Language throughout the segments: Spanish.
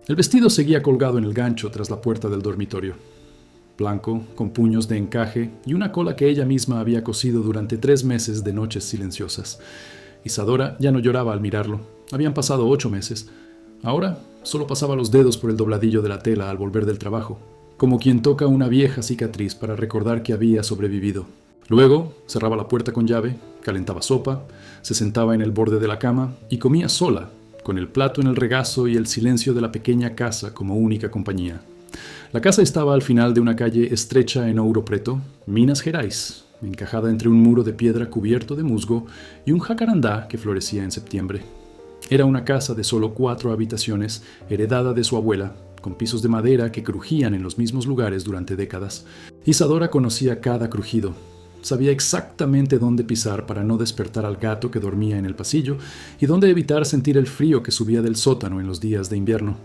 El vestido seguía colgado en el gancho tras la puerta del dormitorio. Blanco, con puños de encaje y una cola que ella misma había cosido durante 3 meses de noches silenciosas. Isadora ya no lloraba al mirarlo. Habían pasado 8 meses. Ahora solo pasaba los dedos por el dobladillo de la tela al volver del trabajo, como quien toca una vieja cicatriz para recordar que había sobrevivido. Luego cerraba la puerta con llave, calentaba sopa, se sentaba en el borde de la cama y comía sola, con el plato en el regazo y el silencio de la pequeña casa como única compañía. La casa estaba al final de una calle estrecha en Ouro Preto, Minas Gerais, encajada entre un muro de piedra cubierto de musgo y un jacarandá que florecía en septiembre. Era una casa de solo 4 habitaciones, heredada de su abuela, con pisos de madera que crujían en los mismos lugares durante décadas. Isadora conocía cada crujido. Sabía exactamente dónde pisar para no despertar al gato que dormía en el pasillo y dónde evitar sentir el frío que subía del sótano en los días de invierno.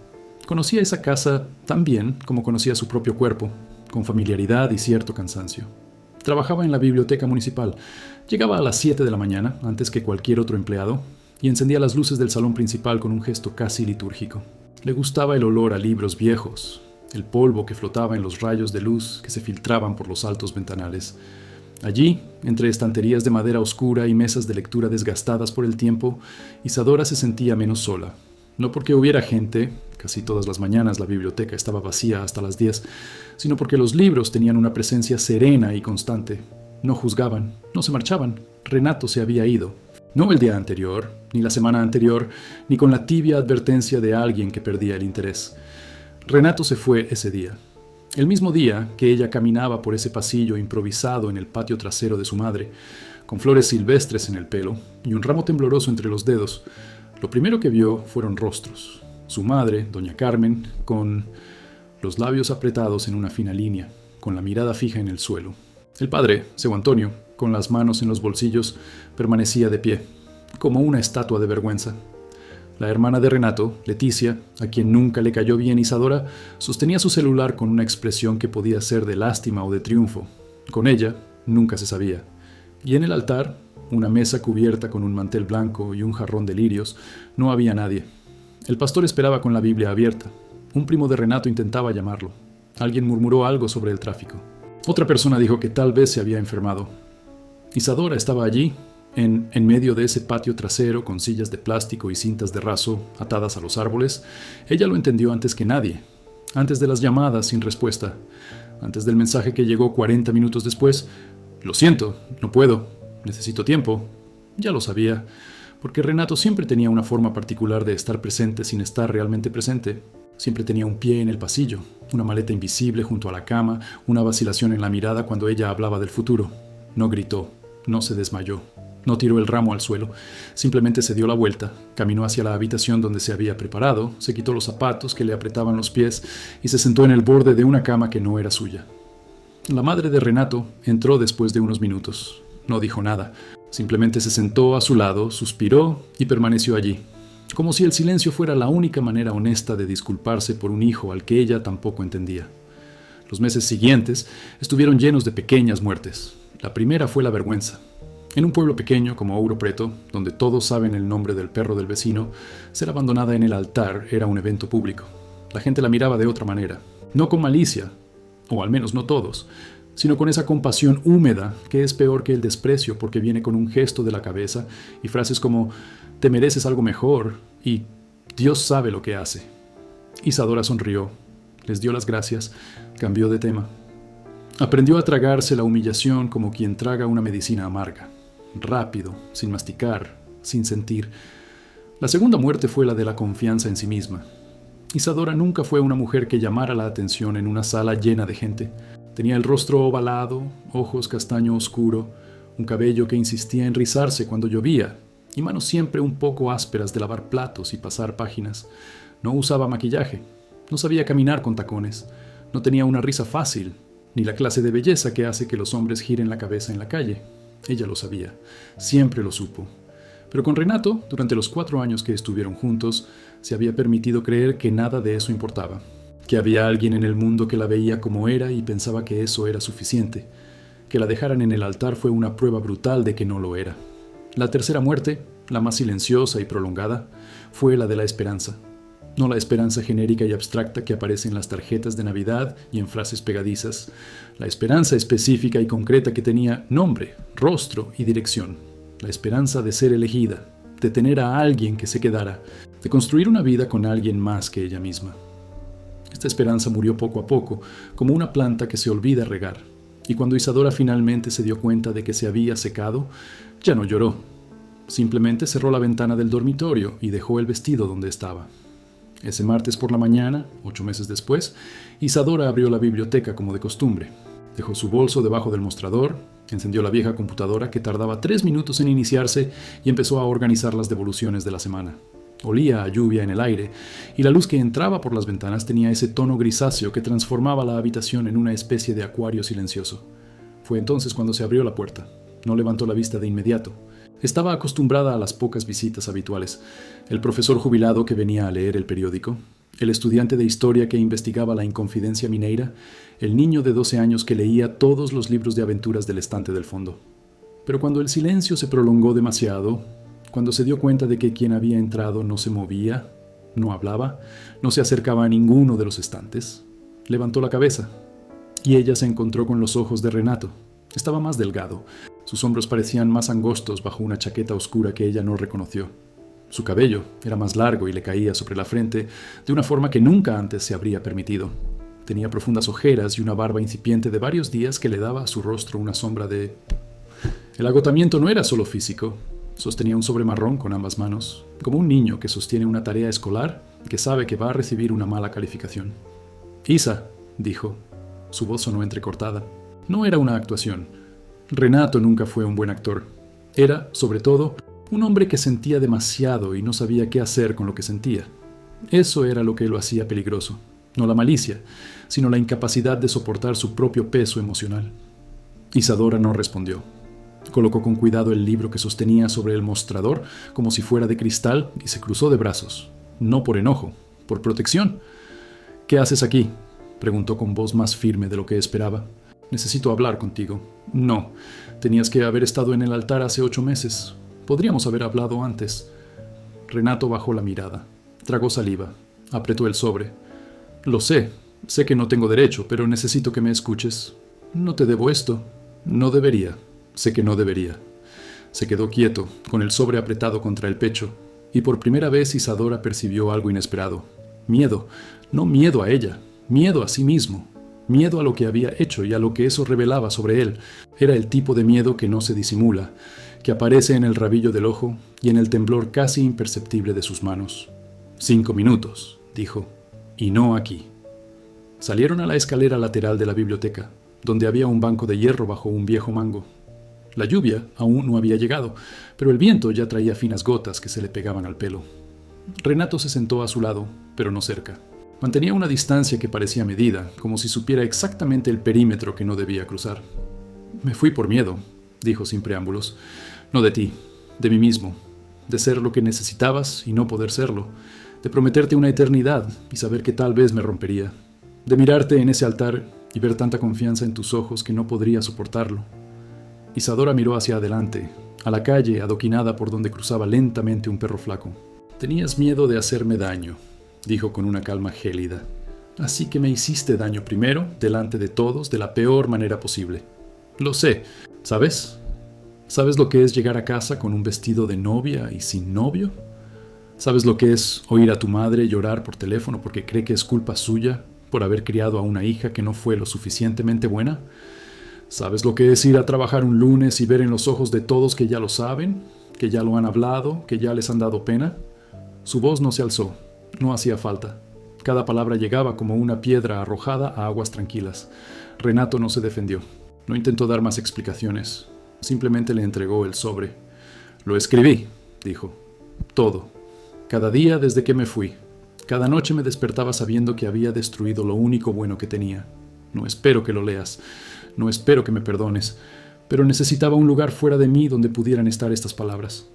Conocía esa casa tan bien como conocía su propio cuerpo, con familiaridad y cierto cansancio. Trabajaba en la biblioteca municipal. Llegaba a las 7 de la mañana, antes que cualquier otro empleado, y encendía las luces del salón principal con un gesto casi litúrgico. Le gustaba el olor a libros viejos, el polvo que flotaba en los rayos de luz que se filtraban por los altos ventanales. Allí, entre estanterías de madera oscura y mesas de lectura desgastadas por el tiempo, Isadora se sentía menos sola. No porque hubiera gente, casi todas las mañanas la biblioteca estaba vacía hasta las 10, sino porque los libros tenían una presencia serena y constante. No juzgaban, no se marchaban. Renato se había ido. No el día anterior, ni la semana anterior, ni con la tibia advertencia de alguien que perdía el interés. Renato se fue ese día. El mismo día que ella caminaba por ese pasillo improvisado en el patio trasero de su madre, con flores silvestres en el pelo y un ramo tembloroso entre los dedos, lo primero que vio fueron rostros. Su madre, doña Carmen, con los labios apretados en una fina línea, con la mirada fija en el suelo. El padre, seu Antonio, con las manos en los bolsillos, permanecía de pie, como una estatua de vergüenza. La hermana de Renato, Leticia, a quien nunca le cayó bien Isadora, sostenía su celular con una expresión que podía ser de lástima o de triunfo. Con ella, nunca se sabía. Y en el altar, una mesa cubierta con un mantel blanco y un jarrón de lirios, no había nadie. El pastor esperaba con la Biblia abierta. Un primo de Renato intentaba llamarlo. Alguien murmuró algo sobre el tráfico. Otra persona dijo que tal vez se había enfermado. Isadora estaba allí, en medio de ese patio trasero con sillas de plástico y cintas de raso atadas a los árboles. Ella lo entendió antes que nadie, antes de las llamadas sin respuesta, antes del mensaje que llegó 40 minutos después. Lo siento, no puedo, necesito tiempo. Ya lo sabía, porque Renato siempre tenía una forma particular de estar presente sin estar realmente presente. Siempre tenía un pie en el pasillo, una maleta invisible junto a la cama, una vacilación en la mirada cuando ella hablaba del futuro. No gritó, no se desmayó. No tiró el ramo al suelo, simplemente se dio la vuelta, caminó hacia la habitación donde se había preparado, se quitó los zapatos que le apretaban los pies y se sentó en el borde de una cama que no era suya. La madre de Renato entró después de unos minutos. No dijo nada, simplemente se sentó a su lado, suspiró y permaneció allí, como si el silencio fuera la única manera honesta de disculparse por un hijo al que ella tampoco entendía. Los meses siguientes estuvieron llenos de pequeñas muertes. La primera fue la vergüenza. En un pueblo pequeño como Ouro Preto, donde todos saben el nombre del perro del vecino, ser abandonada en el altar era un evento público. La gente la miraba de otra manera, no con malicia, o al menos no todos, sino con esa compasión húmeda que es peor que el desprecio porque viene con un gesto de la cabeza y frases como «te mereces algo mejor» y «Dios sabe lo que hace». Isadora sonrió, les dio las gracias, cambió de tema. Aprendió a tragarse la humillación como quien traga una medicina amarga. Rápido, sin masticar, sin sentir. La segunda muerte fue la de la confianza en sí misma. Isadora nunca fue una mujer que llamara la atención en una sala llena de gente. Tenía el rostro ovalado, ojos castaño oscuro, un cabello que insistía en rizarse cuando llovía, y manos siempre un poco ásperas de lavar platos y pasar páginas. No usaba maquillaje, no sabía caminar con tacones, no tenía una risa fácil, ni la clase de belleza que hace que los hombres giren la cabeza en la calle. Ella lo sabía, siempre lo supo. Pero con Renato, durante los 4 años que estuvieron juntos, se había permitido creer que nada de eso importaba, que había alguien en el mundo que la veía como era y pensaba que eso era suficiente. Que la dejaran en el altar fue una prueba brutal de que no lo era. La tercera muerte, la más silenciosa y prolongada, fue la de la esperanza. no la esperanza genérica y abstracta que aparece en las tarjetas de Navidad y en frases pegadizas, la esperanza específica y concreta que tenía nombre, rostro y dirección, la esperanza de ser elegida, de tener a alguien que se quedara, de construir una vida con alguien más que ella misma. Esta esperanza murió poco a poco, como una planta que se olvida regar, y cuando Isadora finalmente se dio cuenta de que se había secado, ya no lloró. Simplemente cerró la ventana del dormitorio y dejó el vestido donde estaba. Ese martes por la mañana, 8 meses después, Isadora abrió la biblioteca como de costumbre. Dejó su bolso debajo del mostrador, encendió la vieja computadora que tardaba 3 minutos en iniciarse y empezó a organizar las devoluciones de la semana. Olía a lluvia en el aire, y la luz que entraba por las ventanas tenía ese tono grisáceo que transformaba la habitación en una especie de acuario silencioso. Fue entonces cuando se abrió la puerta. No levantó la vista de inmediato. Estaba acostumbrada a las pocas visitas habituales. El profesor jubilado que venía a leer el periódico, el estudiante de historia que investigaba la Inconfidencia Mineira, el niño de 12 años que leía todos los libros de aventuras del estante del fondo. Pero cuando el silencio se prolongó demasiado, cuando se dio cuenta de que quien había entrado no se movía, no hablaba, no se acercaba a ninguno de los estantes, levantó la cabeza y ella se encontró con los ojos de Renato. Estaba más delgado, sus hombros parecían más angostos bajo una chaqueta oscura que ella no reconoció. Su cabello era más largo y le caía sobre la frente de una forma que nunca antes se habría permitido. Tenía profundas ojeras y una barba incipiente de varios días que le daba a su rostro una sombra de... El agotamiento no era solo físico. Sostenía un sobre marrón con ambas manos, como un niño que sostiene una tarea escolar y que sabe que va a recibir una mala calificación. «Isa», dijo. Su voz sonó entrecortada. No era una actuación. Renato nunca fue un buen actor. Era, sobre todo, un hombre que sentía demasiado y no sabía qué hacer con lo que sentía. Eso era lo que lo hacía peligroso. No la malicia, sino la incapacidad de soportar su propio peso emocional. Isadora no respondió. Colocó con cuidado el libro que sostenía sobre el mostrador como si fuera de cristal y se cruzó de brazos. No por enojo, por protección. «¿Qué haces aquí?», preguntó con voz más firme de lo que esperaba. «Necesito hablar contigo». «No, tenías que haber estado en el altar hace 8 meses. Podríamos haber hablado antes». Renato bajó la mirada. Tragó saliva. Apretó el sobre. «Lo sé que no tengo derecho, pero necesito que me escuches. No te debo esto. No debería. Sé que no debería». Se quedó quieto, con el sobre apretado contra el pecho, y por primera vez Isadora percibió algo inesperado. Miedo, no miedo a ella, miedo a sí mismo, miedo a lo que había hecho y a lo que eso revelaba sobre él. Era el tipo de miedo que no se disimula, que aparece en el rabillo del ojo y en el temblor casi imperceptible de sus manos. 5 minutos, dijo, y no aquí. Salieron a la escalera lateral de la biblioteca, donde había un banco de hierro bajo un viejo mango. La lluvia aún no había llegado, pero el viento ya traía finas gotas que se le pegaban al pelo. Renato se sentó a su lado, pero no cerca. Mantenía una distancia que parecía medida, como si supiera exactamente el perímetro que no debía cruzar. «Me fui por miedo», dijo sin preámbulos. «No de ti, de mí mismo, de ser lo que necesitabas y no poder serlo, de prometerte una eternidad y saber que tal vez me rompería, de mirarte en ese altar y ver tanta confianza en tus ojos que no podría soportarlo». Isadora miró hacia adelante, a la calle adoquinada por donde cruzaba lentamente un perro flaco. «Tenías miedo de hacerme daño», dijo con una calma gélida. «Así que me hiciste daño primero, delante de todos, de la peor manera posible. Lo sé, ¿sabes? ¿Sabes lo que es llegar a casa con un vestido de novia y sin novio? ¿Sabes lo que es oír a tu madre llorar por teléfono porque cree que es culpa suya por haber criado a una hija que no fue lo suficientemente buena? ¿Sabes lo que es ir a trabajar un lunes y ver en los ojos de todos que ya lo saben, que ya lo han hablado, que ya les han dado pena?» Su voz no se alzó, no hacía falta. Cada palabra llegaba como una piedra arrojada a aguas tranquilas. Renato no se defendió, no intentó dar más explicaciones, simplemente le entregó el sobre. «Lo escribí», dijo. «Todo. Cada día desde que me fui. Cada noche me despertaba sabiendo que había destruido lo único bueno que tenía. No espero que lo leas. No espero que me perdones, pero necesitaba un lugar fuera de mí donde pudieran estar estas palabras».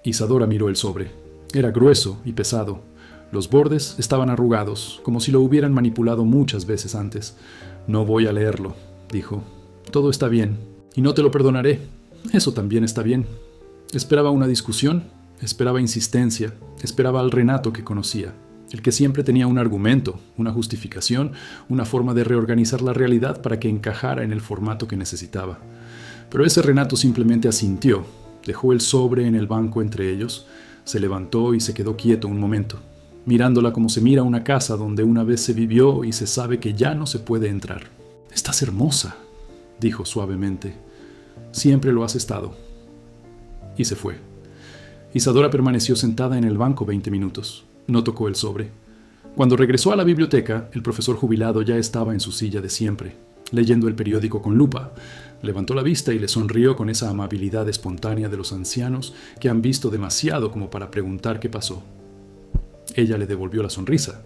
Isadora miró el sobre. Era grueso y pesado. Los bordes estaban arrugados, como si lo hubieran manipulado muchas veces antes. «No voy a leerlo», dijo. «Todo está bien, y no te lo perdonaré. Eso también está bien». Esperaba una discusión, esperaba insistencia, esperaba al Renato que conocía. el que siempre tenía un argumento, una justificación, una forma de reorganizar la realidad para que encajara en el formato que necesitaba. Pero ese Renato simplemente asintió, dejó el sobre en el banco entre ellos, se levantó y se quedó quieto un momento, mirándola como se mira una casa donde una vez se vivió y se sabe que ya no se puede entrar. «Estás hermosa», dijo suavemente. «Siempre lo has estado». Y se fue. Isadora permaneció sentada en el banco 20 minutos. No tocó el sobre. Cuando regresó a la biblioteca, el profesor jubilado ya estaba en su silla de siempre, leyendo el periódico con lupa. Levantó la vista y le sonrió con esa amabilidad espontánea de los ancianos que han visto demasiado como para preguntar qué pasó. Ella le devolvió la sonrisa,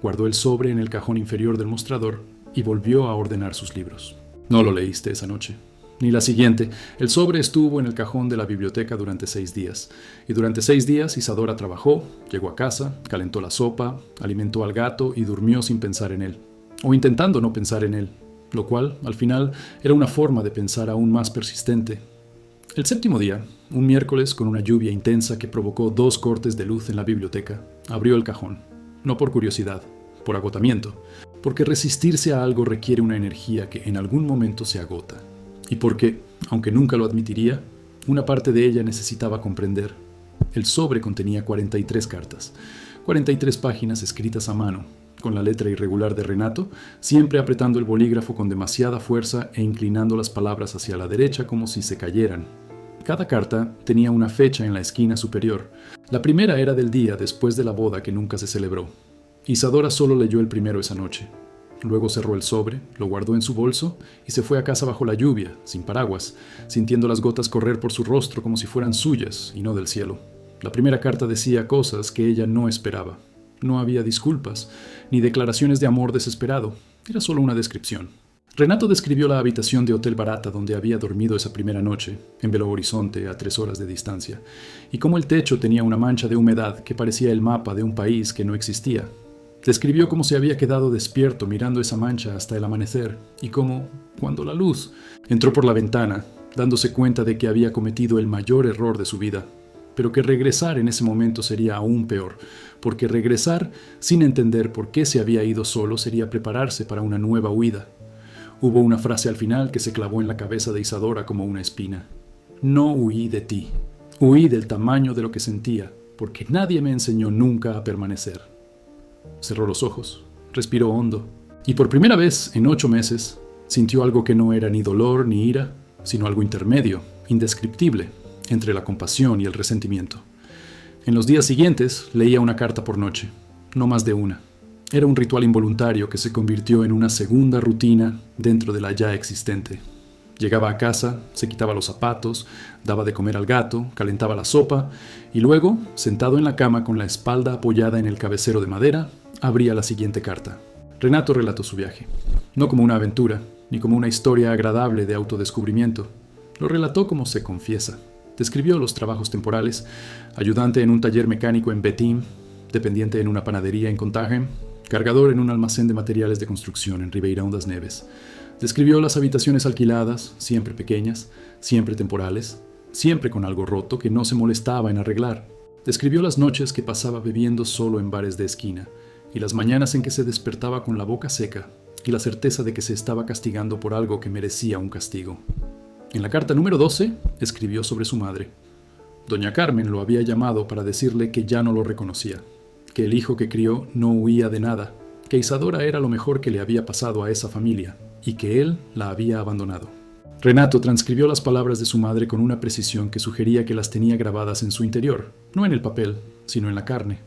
guardó el sobre en el cajón inferior del mostrador y volvió a ordenar sus libros. No lo leíste esa noche, ni la siguiente. El sobre estuvo en el cajón de la biblioteca durante 6 días. Y durante 6 días Isadora trabajó, llegó a casa, calentó la sopa, alimentó al gato y durmió sin pensar en él. O intentando no pensar en él, lo cual, al final, era una forma de pensar aún más persistente. El 7º día, un miércoles con una lluvia intensa que provocó 2 cortes de luz en la biblioteca, abrió el cajón, no por curiosidad, por agotamiento, porque resistirse a algo requiere una energía que en algún momento se agota, y porque, aunque nunca lo admitiría, una parte de ella necesitaba comprender. El sobre contenía 43 cartas, 43 páginas escritas a mano, con la letra irregular de Renato, siempre apretando el bolígrafo con demasiada fuerza e inclinando las palabras hacia la derecha como si se cayeran. Cada carta tenía una fecha en la esquina superior. La primera era del día después de la boda que nunca se celebró. Isadora solo leyó el primero esa noche. Luego cerró el sobre, lo guardó en su bolso y se fue a casa bajo la lluvia, sin paraguas, sintiendo las gotas correr por su rostro como si fueran suyas y no del cielo. La primera carta decía cosas que ella no esperaba. No había disculpas, ni declaraciones de amor desesperado. Era solo una descripción. Renato describió la habitación de hotel barata donde había dormido esa primera noche, en Belo Horizonte, a 3 horas de distancia, y cómo el techo tenía una mancha de humedad que parecía el mapa de un país que no existía. Describió cómo se había quedado despierto mirando esa mancha hasta el amanecer, y cómo, cuando la luz entró por la ventana, dándose cuenta de que había cometido el mayor error de su vida, pero que regresar en ese momento sería aún peor, porque regresar sin entender por qué se había ido solo sería prepararse para una nueva huida. Hubo una frase al final que se clavó en la cabeza de Isadora como una espina. No huí de ti. Huí del tamaño de lo que sentía, porque nadie me enseñó nunca a permanecer. Cerró los ojos, respiró hondo, y por primera vez en 8 meses sintió algo que no era ni dolor ni ira, sino algo intermedio, indescriptible, entre la compasión y el resentimiento. En los días siguientes leía una carta por noche, no más de una. Era un ritual involuntario que se convirtió en una segunda rutina dentro de la ya existente. Llegaba a casa, se quitaba los zapatos, daba de comer al gato, calentaba la sopa y luego, sentado en la cama con la espalda apoyada en el cabecero de madera, abría la siguiente carta. Renato relató su viaje, no como una aventura, ni como una historia agradable de autodescubrimiento. Lo relató como se confiesa. Describió los trabajos temporales, ayudante en un taller mecánico en Betim, dependiente en una panadería en Contagem, cargador en un almacén de materiales de construcción en Ribeirão das Neves. Describió las habitaciones alquiladas, siempre pequeñas, siempre temporales, siempre con algo roto que no se molestaba en arreglar. Describió las noches que pasaba bebiendo solo en bares de esquina, y las mañanas en que se despertaba con la boca seca y la certeza de que se estaba castigando por algo que merecía un castigo. En la carta número 12 escribió sobre su madre. Doña Carmen lo había llamado para decirle que ya no lo reconocía, que el hijo que crió no huía de nada, que Isadora era lo mejor que le había pasado a esa familia y que él la había abandonado. Renato transcribió las palabras de su madre con una precisión que sugería que las tenía grabadas en su interior, no en el papel, sino en la carne.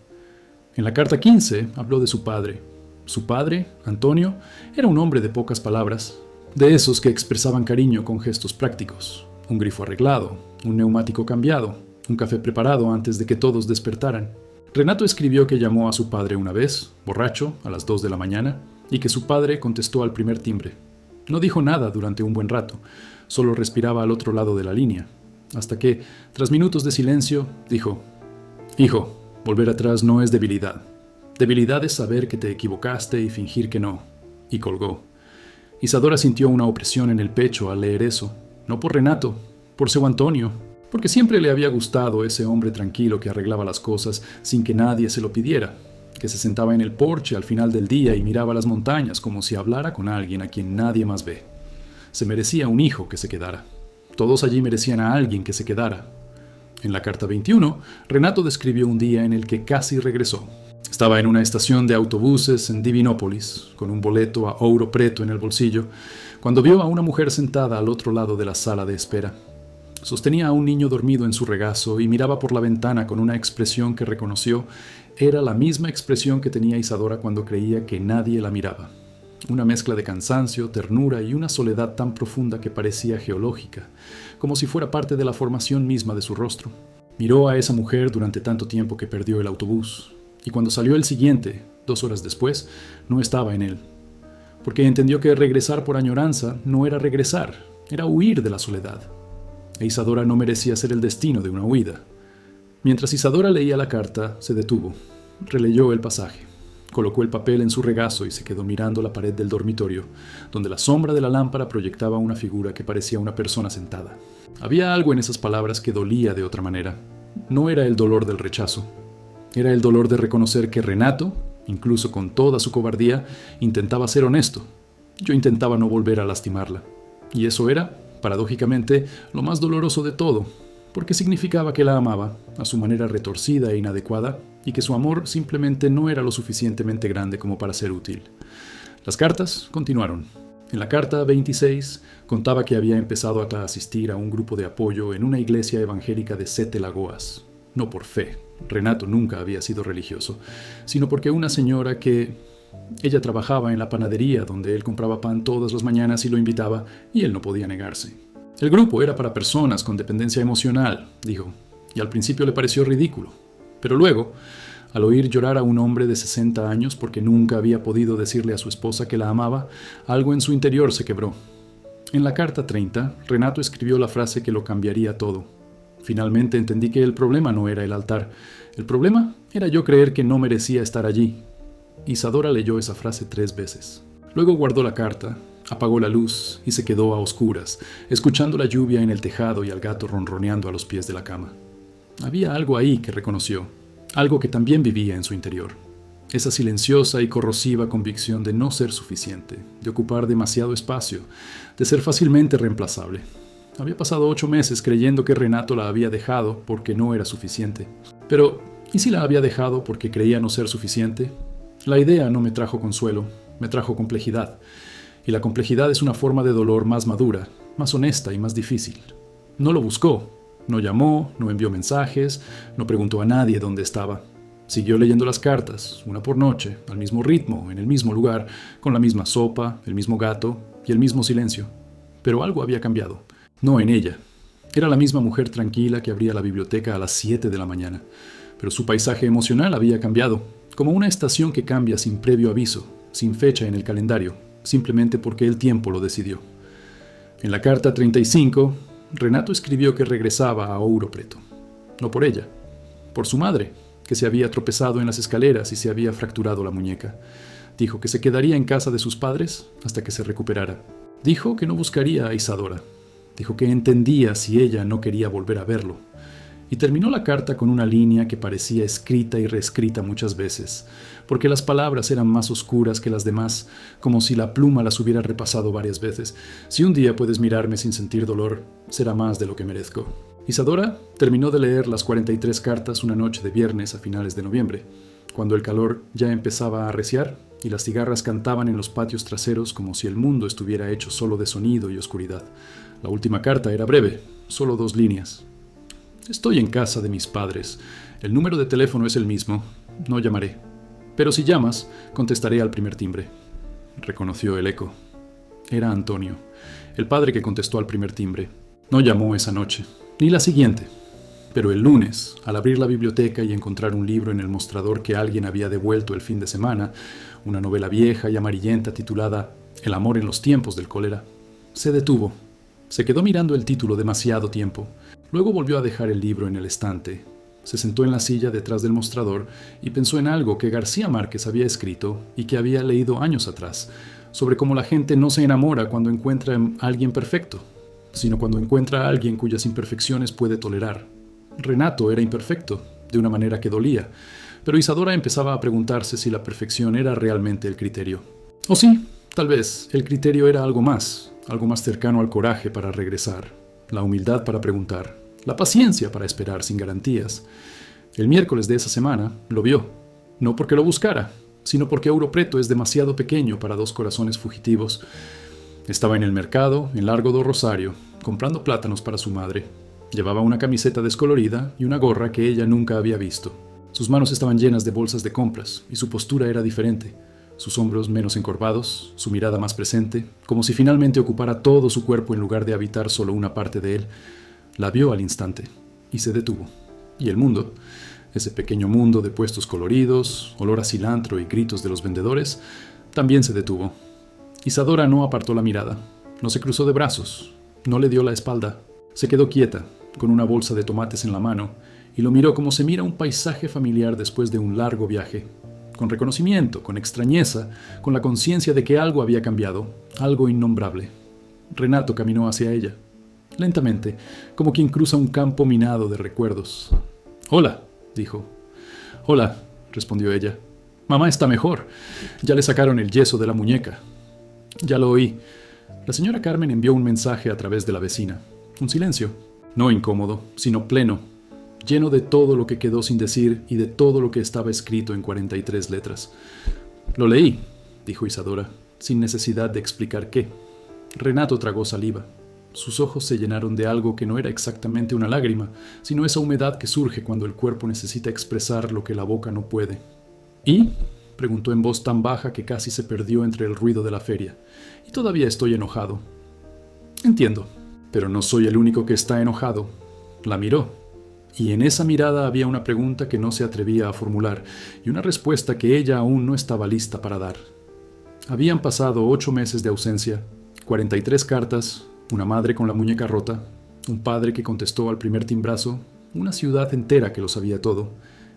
En la carta 15 habló de su padre. Su padre, Antonio, era un hombre de pocas palabras, de esos que expresaban cariño con gestos prácticos. Un grifo arreglado, un neumático cambiado, un café preparado antes de que todos despertaran. Renato escribió que llamó a su padre una vez, borracho, a las 2 de la mañana, y que su padre contestó al primer timbre. No dijo nada durante un buen rato, solo respiraba al otro lado de la línea, hasta que, tras minutos de silencio, dijo: «Hijo, volver atrás no es debilidad. Debilidad es saber que te equivocaste y fingir que no». Y colgó. Isadora sintió una opresión en el pecho al leer eso, no por Renato, por seu Antonio, porque siempre le había gustado ese hombre tranquilo que arreglaba las cosas sin que nadie se lo pidiera, que se sentaba en el porche al final del día y miraba las montañas como si hablara con alguien a quien nadie más ve. Se merecía un hijo que se quedara. Todos allí merecían a alguien que se quedara. En la carta 21, Renato describió un día en el que casi regresó. Estaba en una estación de autobuses en Divinópolis, con un boleto a Ouro Preto en el bolsillo, cuando vio a una mujer sentada al otro lado de la sala de espera. Sostenía a un niño dormido en su regazo y miraba por la ventana con una expresión que reconoció era la misma expresión que tenía Isadora cuando creía que nadie la miraba. Una mezcla de cansancio, ternura y una soledad tan profunda que parecía geológica, como si fuera parte de la formación misma de su rostro. Miró a esa mujer durante tanto tiempo que perdió el autobús, y cuando salió el siguiente, 2 horas después, no estaba en él, porque entendió que regresar por añoranza no era regresar, era huir de la soledad. E Isadora no merecía ser el destino de una huida. Mientras Isadora leía la carta, se detuvo, releyó el pasaje, colocó el papel en su regazo y se quedó mirando la pared del dormitorio, donde la sombra de la lámpara proyectaba una figura que parecía una persona sentada. Había algo en esas palabras que dolía de otra manera. No era el dolor del rechazo, era el dolor de reconocer que Renato, incluso con toda su cobardía, intentaba ser honesto. Yo intentaba no volver a lastimarla, y eso era, paradójicamente, lo más doloroso de todo, porque significaba que la amaba, a su manera retorcida e inadecuada, y que su amor simplemente no era lo suficientemente grande como para ser útil. Las cartas continuaron. En la carta 26 contaba que había empezado a asistir a un grupo de apoyo en una iglesia evangélica de Sete Lagoas. No por fe, Renato nunca había sido religioso, sino porque una señora ella trabajaba en la panadería donde él compraba pan todas las mañanas y lo invitaba, y él no podía negarse. El grupo era para personas con dependencia emocional, dijo, y al principio le pareció ridículo. Pero luego, al oír llorar a un hombre de 60 años porque nunca había podido decirle a su esposa que la amaba, algo en su interior se quebró. En la carta 30, Renato escribió la frase que lo cambiaría todo. Finalmente entendí que el problema no era el altar. El problema era yo creer que no merecía estar allí. Isadora leyó esa frase 3 veces. Luego guardó la carta, apagó la luz y se quedó a oscuras, escuchando la lluvia en el tejado y al gato ronroneando a los pies de la cama. Había algo ahí que reconoció, algo que también vivía en su interior. Esa silenciosa y corrosiva convicción de no ser suficiente, de ocupar demasiado espacio, de ser fácilmente reemplazable. Había pasado 8 meses creyendo que Renato la había dejado porque no era suficiente. Pero, ¿y si la había dejado porque creía no ser suficiente? La idea no me trajo consuelo, me trajo complejidad. Y la complejidad es una forma de dolor más madura, más honesta y más difícil. No lo buscó, no llamó, no envió mensajes, no preguntó a nadie dónde estaba. Siguió leyendo las cartas, una por noche, al mismo ritmo, en el mismo lugar, con la misma sopa, el mismo gato y el mismo silencio. Pero algo había cambiado. No en ella. Era la misma mujer tranquila que abría la biblioteca a las 7 de la mañana. Pero su paisaje emocional había cambiado, como una estación que cambia sin previo aviso, sin fecha en el calendario, simplemente porque el tiempo lo decidió. En la carta 35, Renato escribió que regresaba a Ouro Preto. No por ella, por su madre, que se había tropezado en las escaleras y se había fracturado la muñeca. Dijo que se quedaría en casa de sus padres hasta que se recuperara. Dijo que no buscaría a Isadora. Dijo que entendía si ella no quería volver a verlo. Y terminó la carta con una línea que parecía escrita y reescrita muchas veces, porque las palabras eran más oscuras que las demás, como si la pluma las hubiera repasado varias veces. Si un día puedes mirarme sin sentir dolor, será más de lo que merezco. Isadora terminó de leer las 43 cartas una noche de viernes a finales de noviembre, cuando el calor ya empezaba a arreciar y las cigarras cantaban en los patios traseros como si el mundo estuviera hecho solo de sonido y oscuridad. La última carta era breve, solo 2 líneas. Estoy en casa de mis padres. El número de teléfono es el mismo. No llamaré. Pero si llamas, contestaré al primer timbre. Reconoció el eco. Era Antonio, el padre que contestó al primer timbre. No llamó esa noche, ni la siguiente. Pero el lunes, al abrir la biblioteca y encontrar un libro en el mostrador que alguien había devuelto el fin de semana, una novela vieja y amarillenta titulada El amor en los tiempos del cólera, se detuvo. Se quedó mirando el título demasiado tiempo. Luego volvió a dejar el libro en el estante. Se sentó en la silla detrás del mostrador y pensó en algo que García Márquez había escrito y que había leído años atrás, sobre cómo la gente no se enamora cuando encuentra a alguien perfecto, sino cuando encuentra a alguien cuyas imperfecciones puede tolerar. Renato era imperfecto, de una manera que dolía, pero Isadora empezaba a preguntarse si la perfección era realmente el criterio. O sí, tal vez, el criterio era algo más cercano al coraje para regresar, la humildad para preguntar, la paciencia para esperar sin garantías. El miércoles de esa semana lo vio, no porque lo buscara, sino porque Europreto es demasiado pequeño para dos corazones fugitivos. Estaba en el mercado, en Largo do Rosario, comprando plátanos para su madre. Llevaba una camiseta descolorida y una gorra que ella nunca había visto. Sus manos estaban llenas de bolsas de compras y su postura era diferente. Sus hombros menos encorvados, su mirada más presente, como si finalmente ocupara todo su cuerpo en lugar de habitar solo una parte de él. La vio al instante y se detuvo. Y el mundo, ese pequeño mundo de puestos coloridos, olor a cilantro y gritos de los vendedores, también se detuvo. Isadora no apartó la mirada, no se cruzó de brazos, no le dio la espalda. Se quedó quieta, con una bolsa de tomates en la mano, y lo miró como se mira un paisaje familiar después de un largo viaje. Con reconocimiento, con extrañeza, con la conciencia de que algo había cambiado, algo innombrable. Renato caminó hacia ella, lentamente, como quien cruza un campo minado de recuerdos. «Hola», dijo. «Hola», respondió ella. «Mamá está mejor. Ya le sacaron el yeso de la muñeca». «Ya lo oí». La señora Carmen envió un mensaje a través de la vecina. Un silencio, no incómodo, sino pleno, lleno de todo lo que quedó sin decir y de todo lo que estaba escrito en 43 letras. «Lo leí», dijo Isadora, sin necesidad de explicar qué. Renato tragó saliva. Sus ojos se llenaron de algo que no era exactamente una lágrima, sino esa humedad que surge cuando el cuerpo necesita expresar lo que la boca no puede. «¿Y?», preguntó en voz tan baja que casi se perdió entre el ruido de la feria. «Y todavía estoy enojado». «Entiendo, pero no soy el único que está enojado». La miró, y en esa mirada había una pregunta que no se atrevía a formular, y una respuesta que ella aún no estaba lista para dar. Habían pasado 8 meses de ausencia, 43 cartas, una madre con la muñeca rota, un padre que contestó al primer timbrazo, una ciudad entera que lo sabía todo,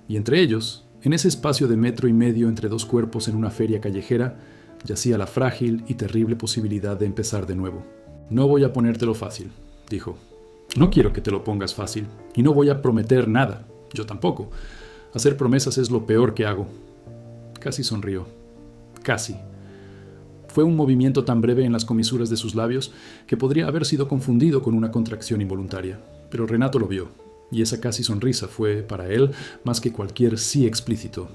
y entre ellos, en ese espacio de 1,5 metros entre dos cuerpos en una feria callejera, yacía la frágil y terrible posibilidad de empezar de nuevo. «No voy a ponértelo fácil», dijo. «No quiero que te lo pongas fácil, y no voy a prometer nada, yo tampoco. Hacer promesas es lo peor que hago». Casi sonrió. Casi. Fue un movimiento tan breve en las comisuras de sus labios que podría haber sido confundido con una contracción involuntaria. Pero Renato lo vio, y esa casi sonrisa fue, para él, más que cualquier sí explícito.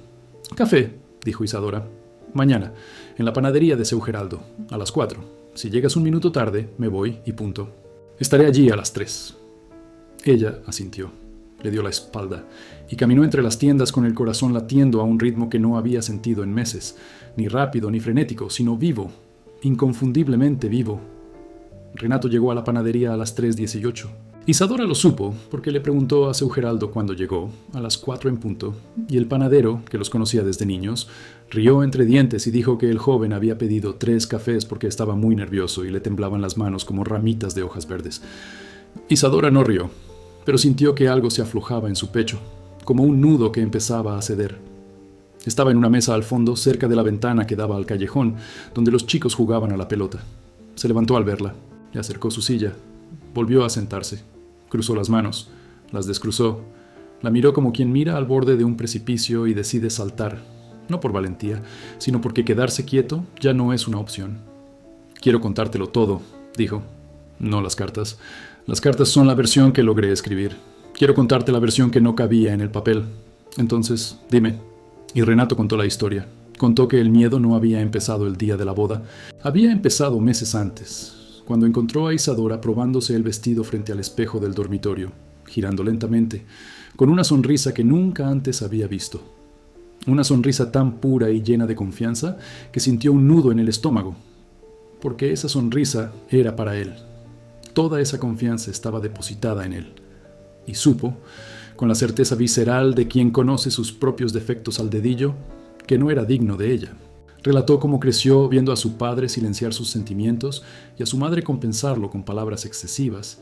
«Café», dijo Isadora. «Mañana, en la panadería de Seu Geraldo, a las 4. Si llegas un minuto tarde, me voy y punto. Estaré allí a las 3. Ella asintió, le dio la espalda y caminó entre las tiendas con el corazón latiendo a un ritmo que no había sentido en meses, ni rápido ni frenético, sino vivo, inconfundiblemente vivo. Renato llegó a la panadería a las 3:18. Isadora lo supo porque le preguntó a Seu Geraldo cuando llegó, a las 4 en punto, y el panadero, que los conocía desde niños, rió entre dientes y dijo que el joven había pedido 3 cafés porque estaba muy nervioso y le temblaban las manos como ramitas de hojas verdes. Isadora no rió, pero sintió que algo se aflojaba en su pecho, como un nudo que empezaba a ceder. Estaba en una mesa al fondo, cerca de la ventana que daba al callejón, donde los chicos jugaban a la pelota. Se levantó al verla, le acercó su silla, volvió a sentarse, cruzó las manos, las descruzó, la miró como quien mira al borde de un precipicio y decide saltar, no por valentía, sino porque quedarse quieto ya no es una opción. «Quiero contártelo todo», dijo. «No las cartas. Las cartas son la versión que logré escribir. Quiero contarte la versión que no cabía en el papel. Entonces, dime». Y Renato contó la historia. Contó que el miedo no había empezado el día de la boda. Había empezado meses antes, cuando encontró a Isadora probándose el vestido frente al espejo del dormitorio, girando lentamente, con una sonrisa que nunca antes había visto. Una sonrisa tan pura y llena de confianza que sintió un nudo en el estómago, porque esa sonrisa era para él. Toda esa confianza estaba depositada en él. Y supo, con la certeza visceral de quien conoce sus propios defectos al dedillo, que no era digno de ella. Relató cómo creció viendo a su padre silenciar sus sentimientos y a su madre compensarlo con palabras excesivas,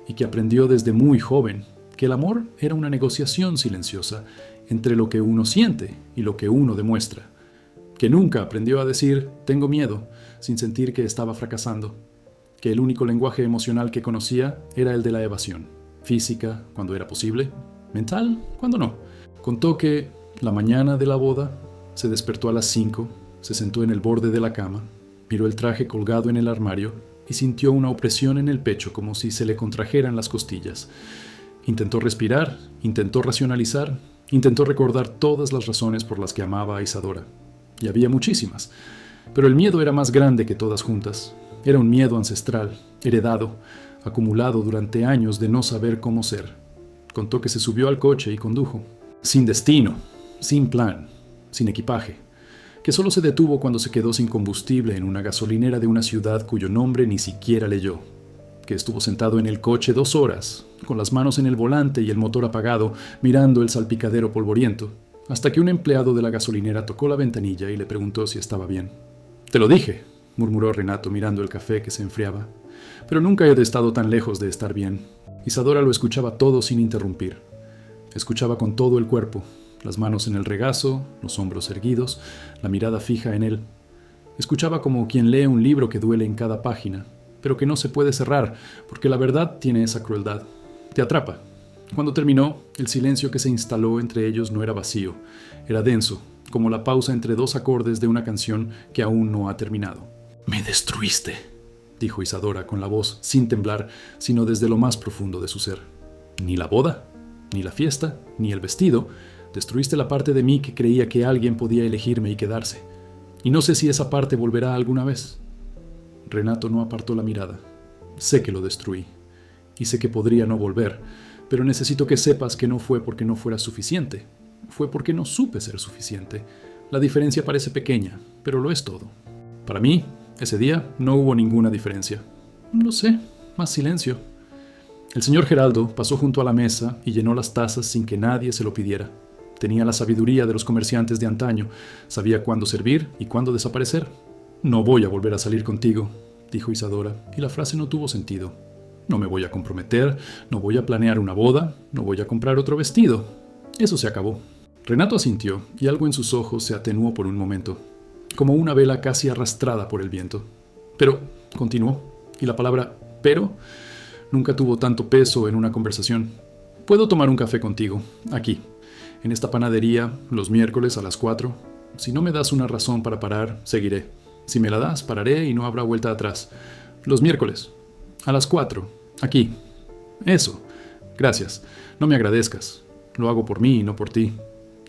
y que aprendió desde muy joven que el amor era una negociación silenciosa entre lo que uno siente y lo que uno demuestra. Que nunca aprendió a decir «tengo miedo» sin sentir que estaba fracasando. Que el único lenguaje emocional que conocía era el de la evasión. Física, cuando era posible. Mental, cuando no. Contó que, La mañana de la boda, se despertó a las 5, se sentó en el borde de la cama, miró el traje colgado en el armario y sintió una opresión en el pecho como si se le contrajeran las costillas. Intentó respirar, intentó racionalizar, intentó recordar todas las razones por las que amaba a Isadora. Y había muchísimas, pero el miedo era más grande que todas juntas. Era un miedo ancestral, heredado, acumulado durante años de no saber cómo ser. Contó que se subió al coche y condujo, sin destino, sin plan, sin equipaje, que solo se detuvo cuando se quedó sin combustible en una gasolinera de una ciudad cuyo nombre ni siquiera leyó, que estuvo sentado en el coche 2 horas, con las manos en el volante y el motor apagado, mirando el salpicadero polvoriento, hasta que un empleado de la gasolinera tocó la ventanilla y le preguntó si estaba bien. «Te lo dije», murmuró Renato mirando el café que se enfriaba, «pero nunca he estado tan lejos de estar bien». Isadora lo escuchaba todo sin interrumpir. Escuchaba con todo el cuerpo, las manos en el regazo, los hombros erguidos, la mirada fija en él. Escuchaba como quien lee un libro que duele en cada página, pero que no se puede cerrar, porque la verdad tiene esa crueldad. Te atrapa. Cuando terminó, el silencio que se instaló entre ellos no era vacío, era denso, como la pausa entre 2 acordes de una canción que aún no ha terminado. «Me destruiste», dijo Isadora con la voz sin temblar, sino desde lo más profundo de su ser. «Ni la boda, ni la fiesta, ni el vestido. Destruiste la parte de mí que creía que alguien podía elegirme y quedarse. Y no sé si esa parte volverá alguna vez». Renato no apartó la mirada. «Sé que lo destruí, y sé que podría no volver, pero necesito que sepas que no fue porque no fuera suficiente. Fue porque no supe ser suficiente. La diferencia parece pequeña, pero lo es todo. Para mí, ese día no hubo ninguna diferencia. No sé, más silencio». El señor Geraldo pasó junto a la mesa y llenó las tazas sin que nadie se lo pidiera. Tenía la sabiduría de los comerciantes de antaño, sabía cuándo servir y cuándo desaparecer. «No voy a volver a salir contigo», dijo Isadora, y la frase no tuvo sentido. «No me voy a comprometer, no voy a planear una boda, no voy a comprar otro vestido. Eso se acabó». Renato asintió y algo en sus ojos se atenuó por un momento, como una vela casi arrastrada por el viento. «Pero», continuó, y la palabra «pero» nunca tuvo tanto peso en una conversación. «Puedo tomar un café contigo, aquí, en esta panadería, los miércoles a las 4. Si no me das una razón para parar, seguiré. Si me la das, pararé y no habrá vuelta atrás. Los miércoles, a las 4, aquí. Eso. Gracias. No me agradezcas. Lo hago por mí y no por ti».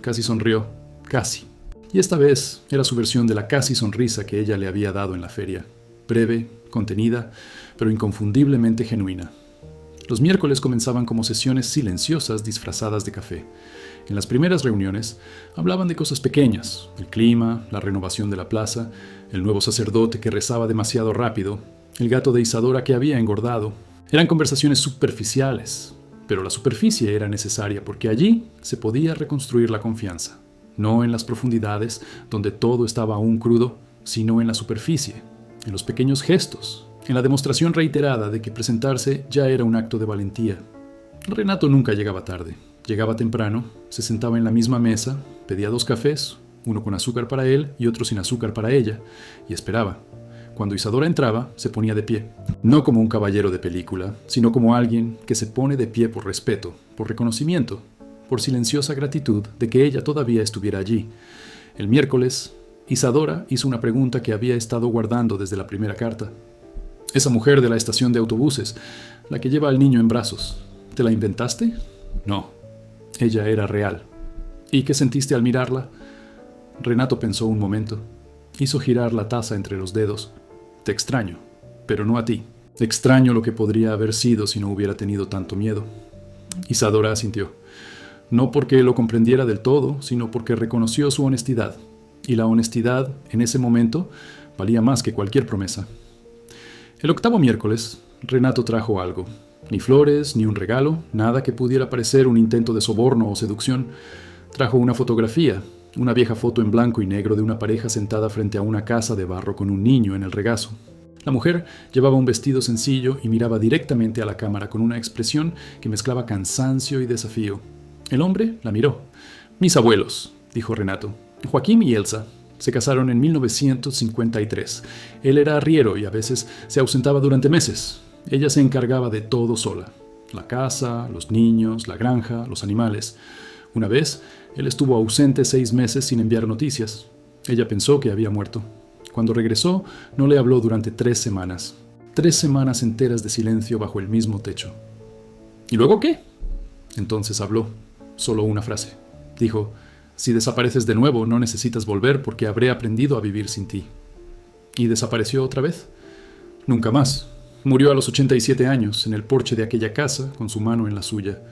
Casi sonrió. Casi. Y esta vez era su versión de la casi sonrisa que ella le había dado en la feria. Breve, contenida, pero inconfundiblemente genuina. Los miércoles comenzaban como sesiones silenciosas disfrazadas de café. En las primeras reuniones hablaban de cosas pequeñas, el clima, la renovación de la plaza, el nuevo sacerdote que rezaba demasiado rápido, el gato de Isadora que había engordado. Eran conversaciones superficiales, pero la superficie era necesaria porque allí se podía reconstruir la confianza. No en las profundidades, donde todo estaba aún crudo, sino en la superficie, en los pequeños gestos, en la demostración reiterada de que presentarse ya era un acto de valentía. Renato nunca llegaba tarde. Llegaba temprano, se sentaba en la misma mesa, pedía 2 cafés, uno con azúcar para él y otro sin azúcar para ella, y esperaba. Cuando Isadora entraba, se ponía de pie, no como un caballero de película, sino como alguien que se pone de pie por respeto, por reconocimiento, por silenciosa gratitud de que ella todavía estuviera allí. El miércoles, Isadora hizo una pregunta que había estado guardando desde la primera carta. «Esa mujer de la estación de autobuses, la que lleva al niño en brazos, ¿te la inventaste?» «No. Ella era real». «¿Y qué sentiste al mirarla?» Renato pensó un momento. Hizo girar la taza entre los dedos. «Te extraño, pero no a ti. Extraño lo que podría haber sido si no hubiera tenido tanto miedo». Isadora asintió. No porque lo comprendiera del todo, sino porque reconoció su honestidad. Y la honestidad, en ese momento, valía más que cualquier promesa. El 8º miércoles, Renato trajo algo. Ni flores, ni un regalo, nada que pudiera parecer un intento de soborno o seducción. Trajo una fotografía, una vieja foto en blanco y negro de una pareja sentada frente a una casa de barro con un niño en el regazo. La mujer llevaba un vestido sencillo y miraba directamente a la cámara con una expresión que mezclaba cansancio y desafío. El hombre la miró. «Mis abuelos», dijo Renato. «Joaquín y Elsa. Se casaron en 1953. Él era arriero y a veces se ausentaba durante meses. Ella se encargaba de todo sola. La casa, los niños, la granja, los animales. Una vez, él estuvo ausente 6 meses sin enviar noticias. Ella pensó que había muerto. Cuando regresó, no le habló durante 3 semanas. 3 semanas enteras de silencio bajo el mismo techo. ¿Y luego qué? Entonces habló. Solo una frase. Dijo: si desapareces de nuevo, no necesitas volver porque habré aprendido a vivir sin ti. ¿Y desapareció otra vez? Nunca más. Murió a los 87 años, en el porche de aquella casa, con su mano en la suya.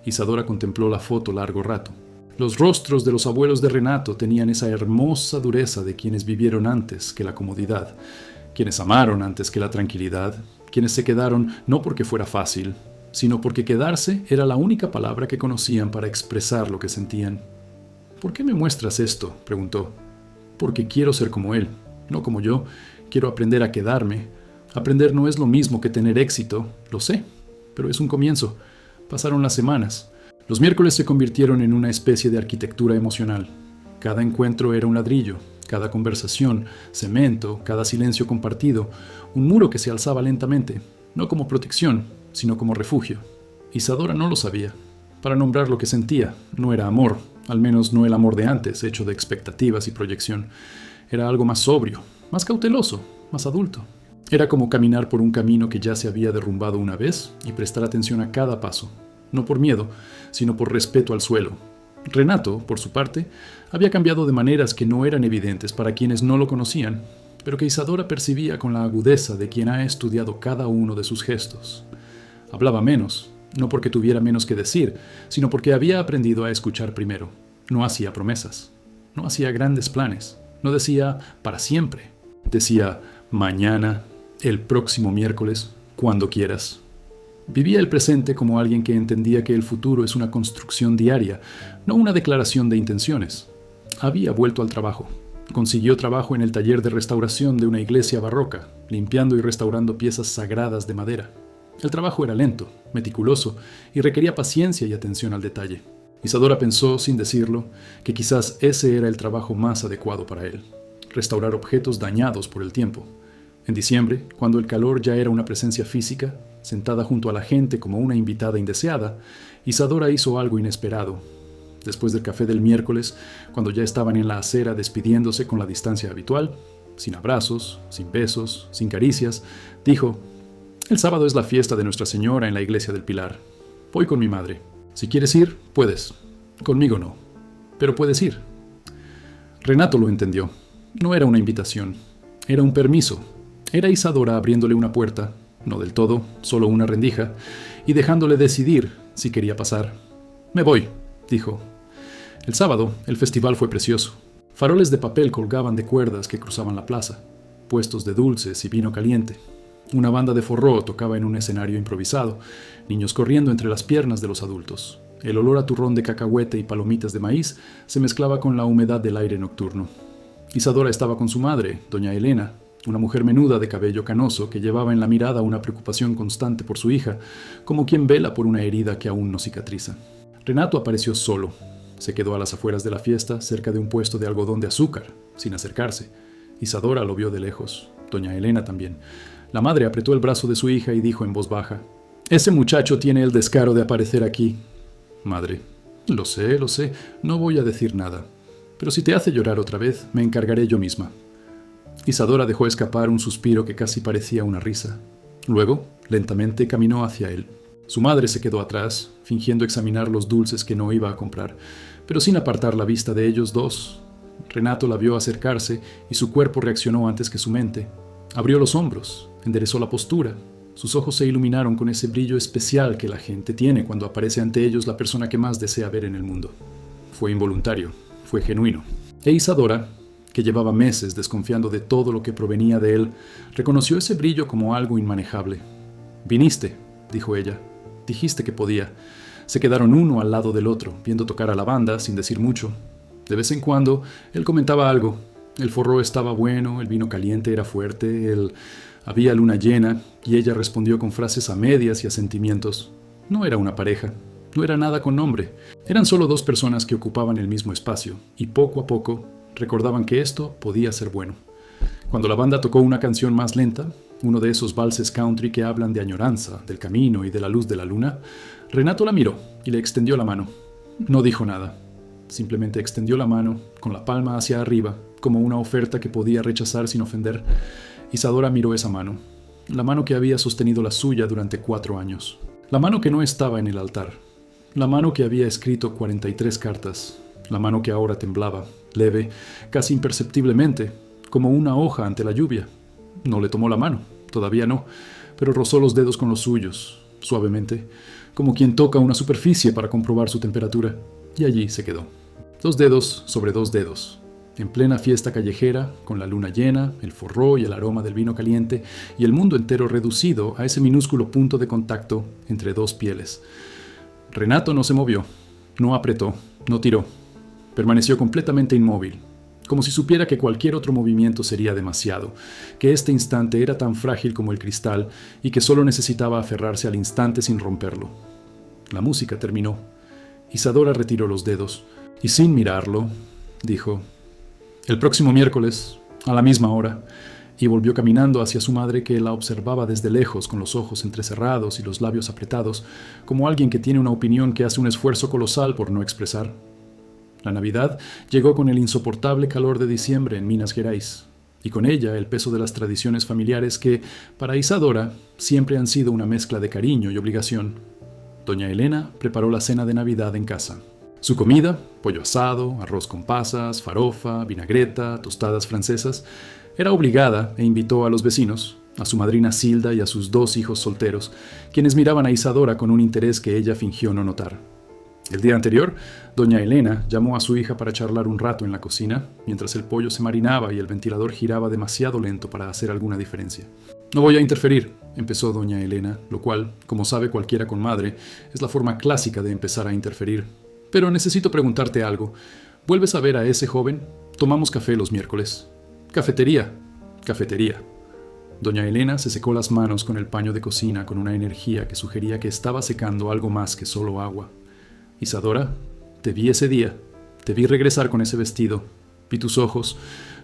Isadora contempló la foto largo rato. Los rostros de los abuelos de Renato tenían esa hermosa dureza de quienes vivieron antes que la comodidad, quienes amaron antes que la tranquilidad, quienes se quedaron no porque fuera fácil, sino porque quedarse era la única palabra que conocían para expresar lo que sentían. ¿Por qué me muestras esto?, preguntó. Porque quiero ser como él, no como yo. Quiero aprender a quedarme. Aprender no es lo mismo que tener éxito, lo sé, pero es un comienzo. Pasaron las semanas. Los miércoles se convirtieron en una especie de arquitectura emocional. Cada encuentro era un ladrillo, cada conversación, cemento, cada silencio compartido, un muro que se alzaba lentamente, no como protección, sino como refugio. Isadora no lo sabía. Para nombrar lo que sentía, no era amor, al menos no el amor de antes, hecho de expectativas y proyección. Era algo más sobrio, más cauteloso, más adulto. Era como caminar por un camino que ya se había derrumbado una vez y prestar atención a cada paso. No por miedo, sino por respeto al suelo. Renato, por su parte, había cambiado de maneras que no eran evidentes para quienes no lo conocían, pero que Isadora percibía con la agudeza de quien ha estudiado cada uno de sus gestos. Hablaba menos, no porque tuviera menos que decir, sino porque había aprendido a escuchar primero. No hacía promesas, no hacía grandes planes, no decía para siempre. Decía mañana, el próximo miércoles, cuando quieras. Vivía el presente como alguien que entendía que el futuro es una construcción diaria, no una declaración de intenciones. Había vuelto al trabajo. Consiguió trabajo en el taller de restauración de una iglesia barroca, limpiando y restaurando piezas sagradas de madera. El trabajo era lento, meticuloso y requería paciencia y atención al detalle. Isadora pensó, sin decirlo, que quizás ese era el trabajo más adecuado para él: restaurar objetos dañados por el tiempo. En diciembre, cuando el calor ya era una presencia física, sentada junto a la gente como una invitada indeseada, Isadora hizo algo inesperado. Después del café del miércoles, cuando ya estaban en la acera despidiéndose con la distancia habitual, sin abrazos, sin besos, sin caricias, dijo: el sábado es la fiesta de Nuestra Señora en la iglesia del Pilar. Voy con mi madre. Si quieres ir, puedes. Conmigo no. Pero puedes ir. Renato lo entendió. No era una invitación. Era un permiso. Era Isadora abriéndole una puerta, no del todo, solo una rendija, y dejándole decidir si quería pasar. Me voy, dijo. El sábado, el festival fue precioso. Faroles de papel colgaban de cuerdas que cruzaban la plaza, puestos de dulces y vino caliente. Una banda de forró tocaba en un escenario improvisado, niños corriendo entre las piernas de los adultos. El olor a turrón de cacahuete y palomitas de maíz se mezclaba con la humedad del aire nocturno. Isadora estaba con su madre, doña Elena, una mujer menuda de cabello canoso que llevaba en la mirada una preocupación constante por su hija, como quien vela por una herida que aún no cicatriza. Renato apareció solo. Se quedó a las afueras de la fiesta, cerca de un puesto de algodón de azúcar, sin acercarse. Isadora lo vio de lejos, doña Elena también. La madre apretó el brazo de su hija y dijo en voz baja: «Ese muchacho tiene el descaro de aparecer aquí». «Madre, lo sé, no voy a decir nada. Pero si te hace llorar otra vez, me encargaré yo misma». Isadora dejó escapar un suspiro que casi parecía una risa. Luego, lentamente caminó hacia él. Su madre se quedó atrás, fingiendo examinar los dulces que no iba a comprar, pero sin apartar la vista de ellos dos. Renato la vio acercarse y su cuerpo reaccionó antes que su mente. Abrió los hombros, enderezó la postura. Sus ojos se iluminaron con ese brillo especial que la gente tiene cuando aparece ante ellos la persona que más desea ver en el mundo. Fue involuntario, fue genuino. E Isadora, que llevaba meses desconfiando de todo lo que provenía de él, reconoció ese brillo como algo inmanejable. «Viniste», dijo ella. «Dijiste que podía». Se quedaron uno al lado del otro, viendo tocar a la banda sin decir mucho. De vez en cuando, él comentaba algo. El forró estaba bueno, el vino caliente era fuerte, había luna llena, y ella respondió con frases a medias y asentimientos. No era una pareja, no era nada con nombre. Eran solo dos personas que ocupaban el mismo espacio, y poco a poco recordaban que esto podía ser bueno. Cuando la banda tocó una canción más lenta, uno de esos valses country que hablan de añoranza, del camino y de la luz de la luna, Renato la miró y le extendió la mano. No dijo nada. Simplemente extendió la mano, con la palma hacia arriba, como una oferta que podía rechazar sin ofender. Isadora miró esa mano, la mano que había sostenido la suya durante 4 años. La mano que no estaba en el altar. La mano que había escrito 43 cartas. La mano que ahora temblaba, leve, casi imperceptiblemente, como una hoja ante la lluvia. No le tomó la mano, todavía no, pero rozó los dedos con los suyos, suavemente, como quien toca una superficie para comprobar su temperatura, y allí se quedó. 2 dedos sobre 2 dedos, en plena fiesta callejera, con la luna llena, el forró y el aroma del vino caliente, y el mundo entero reducido a ese minúsculo punto de contacto entre 2 pieles. Renato no se movió, no apretó, no tiró. Permaneció completamente inmóvil, como si supiera que cualquier otro movimiento sería demasiado, que este instante era tan frágil como el cristal y que solo necesitaba aferrarse al instante sin romperlo. La música terminó. Isadora retiró los dedos y sin mirarlo, dijo: «El próximo miércoles, a la misma hora», y volvió caminando hacia su madre, que la observaba desde lejos con los ojos entrecerrados y los labios apretados, como alguien que tiene una opinión que hace un esfuerzo colosal por no expresar. La Navidad llegó con el insoportable calor de diciembre en Minas Gerais, y con ella el peso de las tradiciones familiares que, para Isadora, siempre han sido una mezcla de cariño y obligación. Doña Elena preparó la cena de Navidad en casa. Su comida, pollo asado, arroz con pasas, farofa, vinagreta, tostadas francesas, era obligada e invitó a los vecinos, a su madrina Silda y a sus 2 hijos solteros, quienes miraban a Isadora con un interés que ella fingió no notar. El día anterior, doña Elena llamó a su hija para charlar un rato en la cocina, mientras el pollo se marinaba y el ventilador giraba demasiado lento para hacer alguna diferencia. «No voy a interferir», empezó doña Elena, lo cual, como sabe cualquiera con madre, es la forma clásica de empezar a interferir. «Pero necesito preguntarte algo. ¿Vuelves a ver a ese joven? Tomamos café los miércoles». «Cafetería». «Cafetería». Doña Elena se secó las manos con el paño de cocina con una energía que sugería que estaba secando algo más que solo agua. «Isadora, te vi ese día. Te vi regresar con ese vestido. Vi tus ojos.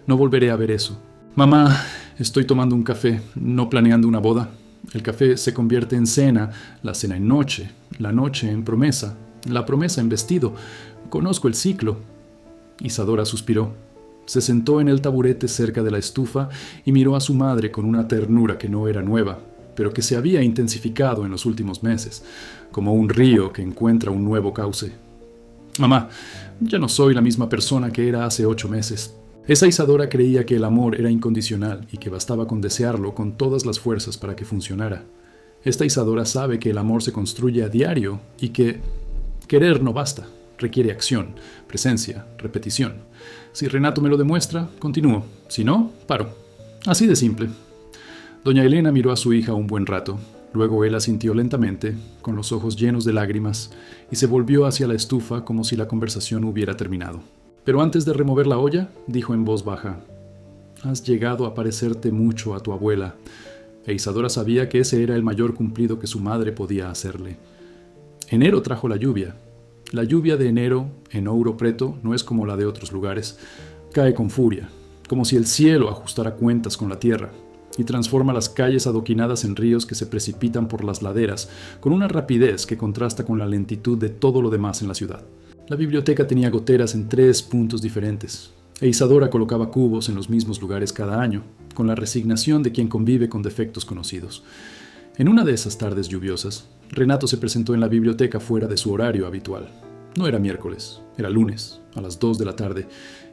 No volveré a ver eso». «Mamá, estoy tomando un café, no planeando una boda. El café se convierte en cena, la cena en noche, la noche en promesa, la promesa en vestido. Conozco el ciclo». Isadora suspiró. Se sentó en el taburete cerca de la estufa y miró a su madre con una ternura que no era nueva, pero que se había intensificado en los últimos meses, como un río que encuentra un nuevo cauce. «Mamá, ya no soy la misma persona que era hace 8 meses. Esa Isadora creía que el amor era incondicional y que bastaba con desearlo con todas las fuerzas para que funcionara. Esta Isadora sabe que el amor se construye a diario y que querer no basta, requiere acción, presencia, repetición. Si Renato me lo demuestra, continúo. Si no, paro. Así de simple». Doña Elena miró a su hija un buen rato. Luego él asintió lentamente, con los ojos llenos de lágrimas, y se volvió hacia la estufa como si la conversación hubiera terminado. Pero antes de remover la olla, dijo en voz baja: «Has llegado a parecerte mucho a tu abuela». E Isadora sabía que ese era el mayor cumplido que su madre podía hacerle. Enero trajo la lluvia. La lluvia de enero en Ouro Preto no es como la de otros lugares. Cae con furia, como si el cielo ajustara cuentas con la tierra, y transforma las calles adoquinadas en ríos que se precipitan por las laderas con una rapidez que contrasta con la lentitud de todo lo demás en la ciudad. La biblioteca tenía goteras en 3 puntos diferentes, e Isadora colocaba cubos en los mismos lugares cada año, con la resignación de quien convive con defectos conocidos. En una de esas tardes lluviosas, Renato se presentó en la biblioteca fuera de su horario habitual. No era miércoles, era lunes, a las 2 de la tarde,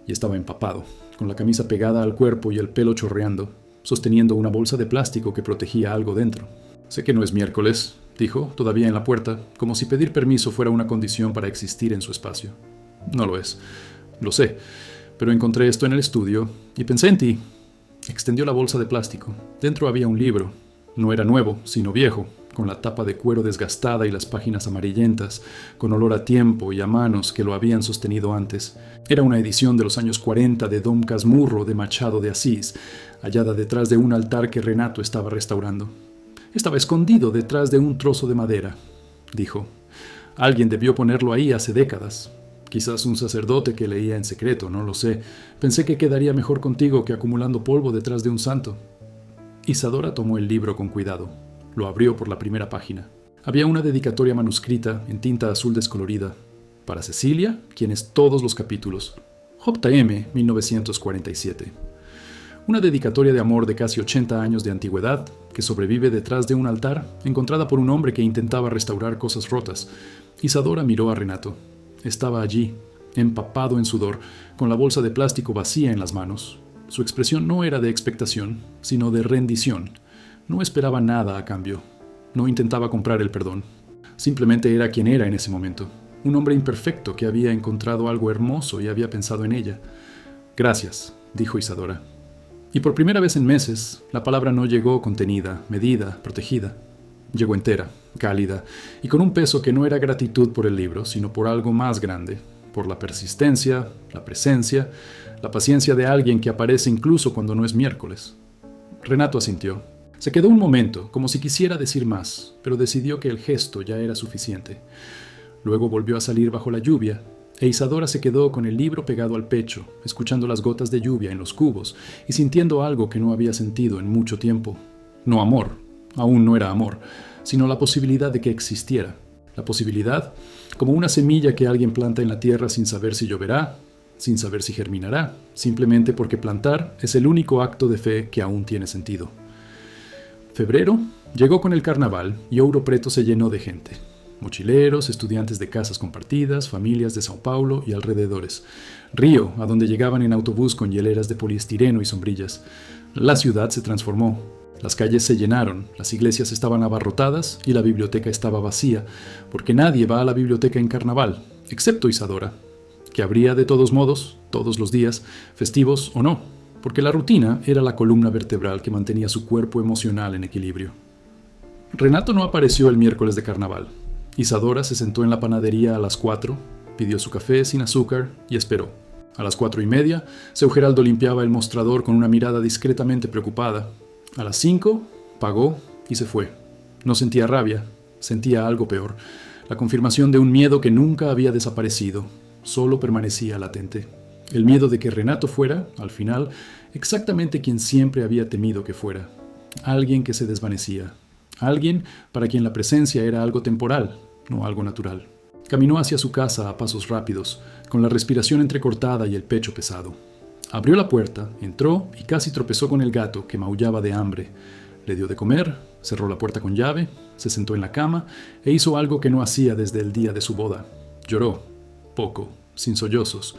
y estaba empapado, con la camisa pegada al cuerpo y el pelo chorreando, sosteniendo una bolsa de plástico que protegía algo dentro. «Sé que no es miércoles», dijo, todavía en la puerta, como si pedir permiso fuera una condición para existir en su espacio. «No lo es. Lo sé. Pero encontré esto en el estudio y pensé en ti». Extendió la bolsa de plástico. Dentro había un libro. No era nuevo, sino viejo, con la tapa de cuero desgastada y las páginas amarillentas, con olor a tiempo y a manos que lo habían sostenido antes. Era una edición de los años 40 de Dom Casmurro de Machado de Asís, hallada detrás de un altar que Renato estaba restaurando. «Estaba escondido detrás de un trozo de madera», dijo. «Alguien debió ponerlo ahí hace décadas. Quizás un sacerdote que leía en secreto, no lo sé. Pensé que quedaría mejor contigo que acumulando polvo detrás de un santo». Isadora tomó el libro con cuidado. Lo abrió por la primera página. Había una dedicatoria manuscrita en tinta azul descolorida. Para Cecilia, quienes todos los capítulos. JM, 1947. Una dedicatoria de amor de casi 80 años de antigüedad, que sobrevive detrás de un altar, encontrada por un hombre que intentaba restaurar cosas rotas. Isadora miró a Renato. Estaba allí, empapado en sudor, con la bolsa de plástico vacía en las manos. Su expresión no era de expectación, sino de rendición. No esperaba nada a cambio. No intentaba comprar el perdón. Simplemente era quien era en ese momento. Un hombre imperfecto que había encontrado algo hermoso y había pensado en ella. Gracias, dijo Isadora. Y por primera vez en meses, la palabra no llegó contenida, medida, protegida. Llegó entera, cálida, y con un peso que no era gratitud por el libro, sino por algo más grande, por la persistencia, la presencia, la paciencia de alguien que aparece incluso cuando no es miércoles. Renato asintió. Se quedó un momento, como si quisiera decir más, pero decidió que el gesto ya era suficiente. Luego volvió a salir bajo la lluvia, e Isadora se quedó con el libro pegado al pecho, escuchando las gotas de lluvia en los cubos y sintiendo algo que no había sentido en mucho tiempo. No amor, aún no era amor, sino la posibilidad de que existiera. La posibilidad, como una semilla que alguien planta en la tierra sin saber si lloverá, sin saber si germinará, simplemente porque plantar es el único acto de fe que aún tiene sentido. Febrero llegó con el carnaval y Ouro Preto se llenó de gente. Mochileros, estudiantes de casas compartidas, familias de Sao Paulo y alrededores. Río, a donde llegaban en autobús con hieleras de poliestireno y sombrillas. La ciudad se transformó. Las calles se llenaron, las iglesias estaban abarrotadas y la biblioteca estaba vacía, porque nadie va a la biblioteca en carnaval, excepto Isadora, que abría de todos modos, todos los días, festivos o no, porque la rutina era la columna vertebral que mantenía su cuerpo emocional en equilibrio. Renato no apareció el miércoles de carnaval. Isadora se sentó en la panadería a las 4, pidió su café sin azúcar y esperó. A las 4:30, Seu Geraldo limpiaba el mostrador con una mirada discretamente preocupada. A las 5, pagó y se fue. No sentía rabia, sentía algo peor, la confirmación de un miedo que nunca había desaparecido, solo permanecía latente. El miedo de que Renato fuera, al final, exactamente quien siempre había temido que fuera. Alguien que se desvanecía. Alguien para quien la presencia era algo temporal, no algo natural. Caminó hacia su casa a pasos rápidos, con la respiración entrecortada y el pecho pesado. Abrió la puerta, entró y casi tropezó con el gato que maullaba de hambre. Le dio de comer, cerró la puerta con llave, se sentó en la cama e hizo algo que no hacía desde el día de su boda. Lloró, poco, sin sollozos.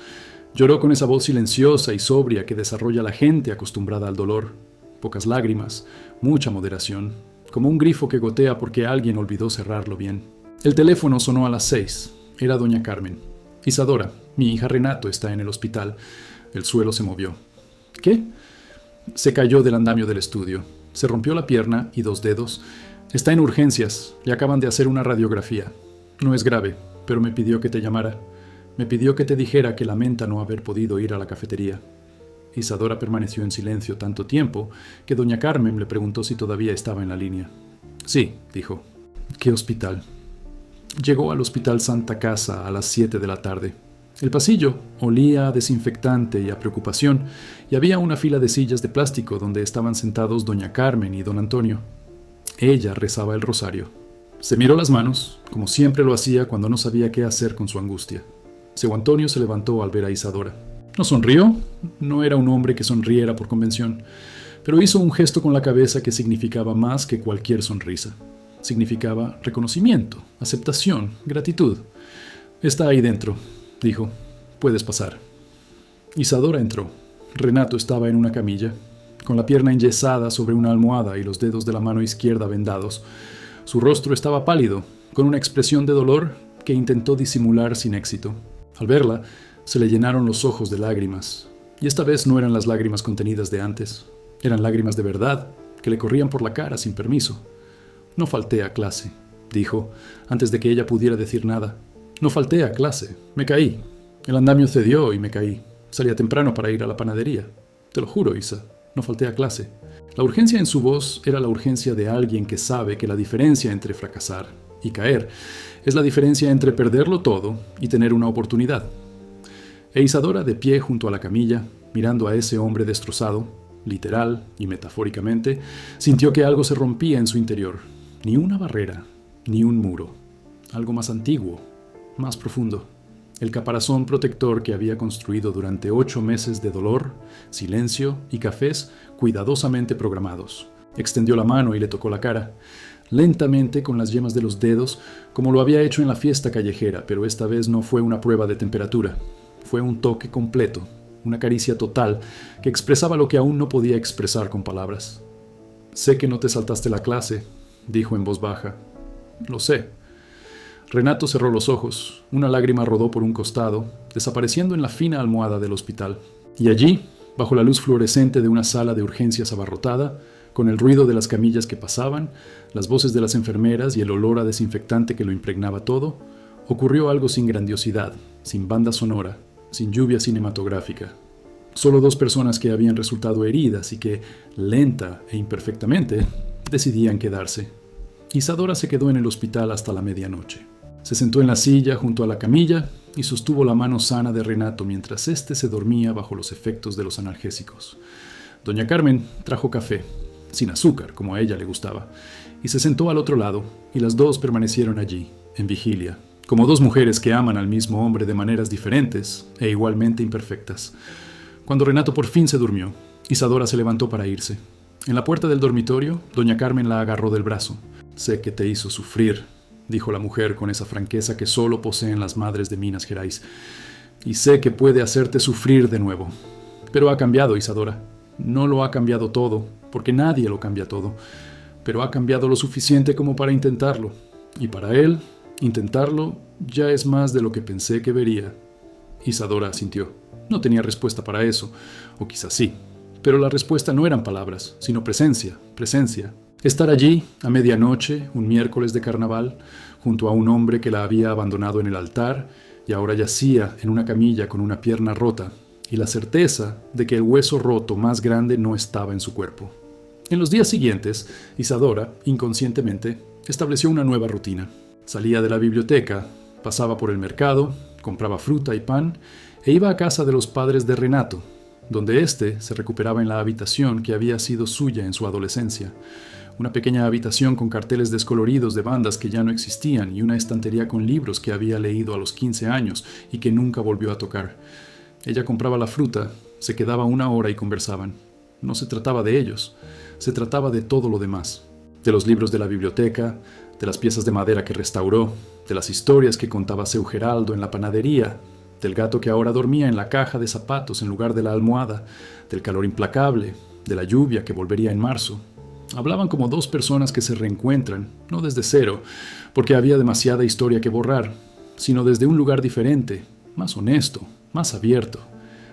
Lloró con esa voz silenciosa y sobria que desarrolla la gente acostumbrada al dolor. Pocas lágrimas, mucha moderación, como un grifo que gotea porque alguien olvidó cerrarlo bien. El teléfono sonó a las 6. Era doña Carmen. Isadora, mi hija Renato está en el hospital. El suelo se movió. ¿Qué? Se cayó del andamio del estudio. Se rompió la pierna y 2 dedos. Está en urgencias. Le acaban de hacer una radiografía. No es grave, pero me pidió que te llamara. Me pidió que te dijera que lamenta no haber podido ir a la cafetería. Isadora permaneció en silencio tanto tiempo que doña Carmen le preguntó si todavía estaba en la línea. Sí, dijo. ¿Qué hospital? Llegó al Hospital Santa Casa a las 7 de la tarde. El pasillo olía a desinfectante y a preocupación, y había una fila de sillas de plástico donde estaban sentados doña Carmen y don Antonio. Ella rezaba el rosario. Se miró las manos, como siempre lo hacía cuando no sabía qué hacer con su angustia. Seu Antonio se levantó al ver a Isadora. No sonrió, no era un hombre que sonriera por convención, pero hizo un gesto con la cabeza que significaba más que cualquier sonrisa. Significaba reconocimiento, aceptación, gratitud. Está ahí dentro, dijo. Puedes pasar. Isadora entró. Renato estaba en una camilla, con la pierna enyesada sobre una almohada y los dedos de la mano izquierda vendados. Su rostro estaba pálido, con una expresión de dolor que intentó disimular sin éxito. Al verla, se le llenaron los ojos de lágrimas. Y esta vez no eran las lágrimas contenidas de antes. Eran lágrimas de verdad, que le corrían por la cara sin permiso. No falté a clase, dijo, antes de que ella pudiera decir nada. No falté a clase, me caí. El andamio cedió y me caí. Salía temprano para ir a la panadería. Te lo juro, Isa, no falté a clase. La urgencia en su voz era la urgencia de alguien que sabe que la diferencia entre fracasar y caer es la diferencia entre perderlo todo y tener una oportunidad. E Isadora, de pie junto a la camilla, mirando a ese hombre destrozado, literal y metafóricamente, sintió que algo se rompía en su interior. Ni una barrera, ni un muro. Algo más antiguo, más profundo. el caparazón protector que había construido durante 8 meses de dolor, silencio y cafés cuidadosamente programados. Extendió la mano y le tocó la cara, lentamente con las yemas de los dedos, como lo había hecho en la fiesta callejera, pero esta vez no fue una prueba de temperatura. Fue un toque completo, una caricia total, que expresaba lo que aún no podía expresar con palabras. «Sé que no te saltaste la clase», dijo en voz baja. «Lo sé». Renato cerró los ojos, una lágrima rodó por un costado, desapareciendo en la fina almohada del hospital. Y allí, bajo la luz fluorescente de una sala de urgencias abarrotada, con el ruido de las camillas que pasaban, las voces de las enfermeras y el olor a desinfectante que lo impregnaba todo, ocurrió algo sin grandiosidad, sin banda sonora, sin lluvia cinematográfica. Solo 2 personas que habían resultado heridas y que, lenta e imperfectamente, decidían quedarse. Isadora se quedó en el hospital hasta la medianoche. Se sentó en la silla junto a la camilla y sostuvo la mano sana de Renato mientras éste se dormía bajo los efectos de los analgésicos. Doña Carmen trajo café, sin azúcar, como a ella le gustaba, y se sentó al otro lado, y las dos permanecieron allí, en vigilia, como 2 mujeres que aman al mismo hombre de maneras diferentes e igualmente imperfectas. Cuando Renato por fin se durmió, Isadora se levantó para irse. En la puerta del dormitorio, doña Carmen la agarró del brazo. «Sé que te hizo sufrir», dijo la mujer con esa franqueza que solo poseen las madres de Minas Gerais. «Y sé que puede hacerte sufrir de nuevo. Pero ha cambiado, Isadora. No lo ha cambiado todo, porque nadie lo cambia todo. Pero ha cambiado lo suficiente como para intentarlo. Y para él, intentarlo ya es más de lo que pensé que vería». Isadora asintió. No tenía respuesta para eso, o quizás sí. Pero la respuesta no eran palabras, sino presencia. Estar allí, a medianoche, un miércoles de carnaval, junto a un hombre que la había abandonado en el altar y ahora yacía en una camilla con una pierna rota, y la certeza de que el hueso roto más grande no estaba en su cuerpo. En los días siguientes, Isadora, inconscientemente, estableció una nueva rutina. Salía de la biblioteca, pasaba por el mercado, compraba fruta y pan, e iba a casa de los padres de Renato, donde éste se recuperaba en la habitación que había sido suya en su adolescencia. Una pequeña habitación con carteles descoloridos de bandas que ya no existían y una estantería con libros que había leído a los 15 años y que nunca volvió a tocar. Ella compraba la fruta, se quedaba 1 hora y conversaban. No se trataba de ellos, se trataba de todo lo demás. De los libros de la biblioteca, de las piezas de madera que restauró, de las historias que contaba Seu Geraldo en la panadería, del gato que ahora dormía en la caja de zapatos en lugar de la almohada, del calor implacable, de la lluvia que volvería en marzo. Hablaban como 2 personas que se reencuentran, no desde cero, porque había demasiada historia que borrar, sino desde un lugar diferente, más honesto, más abierto,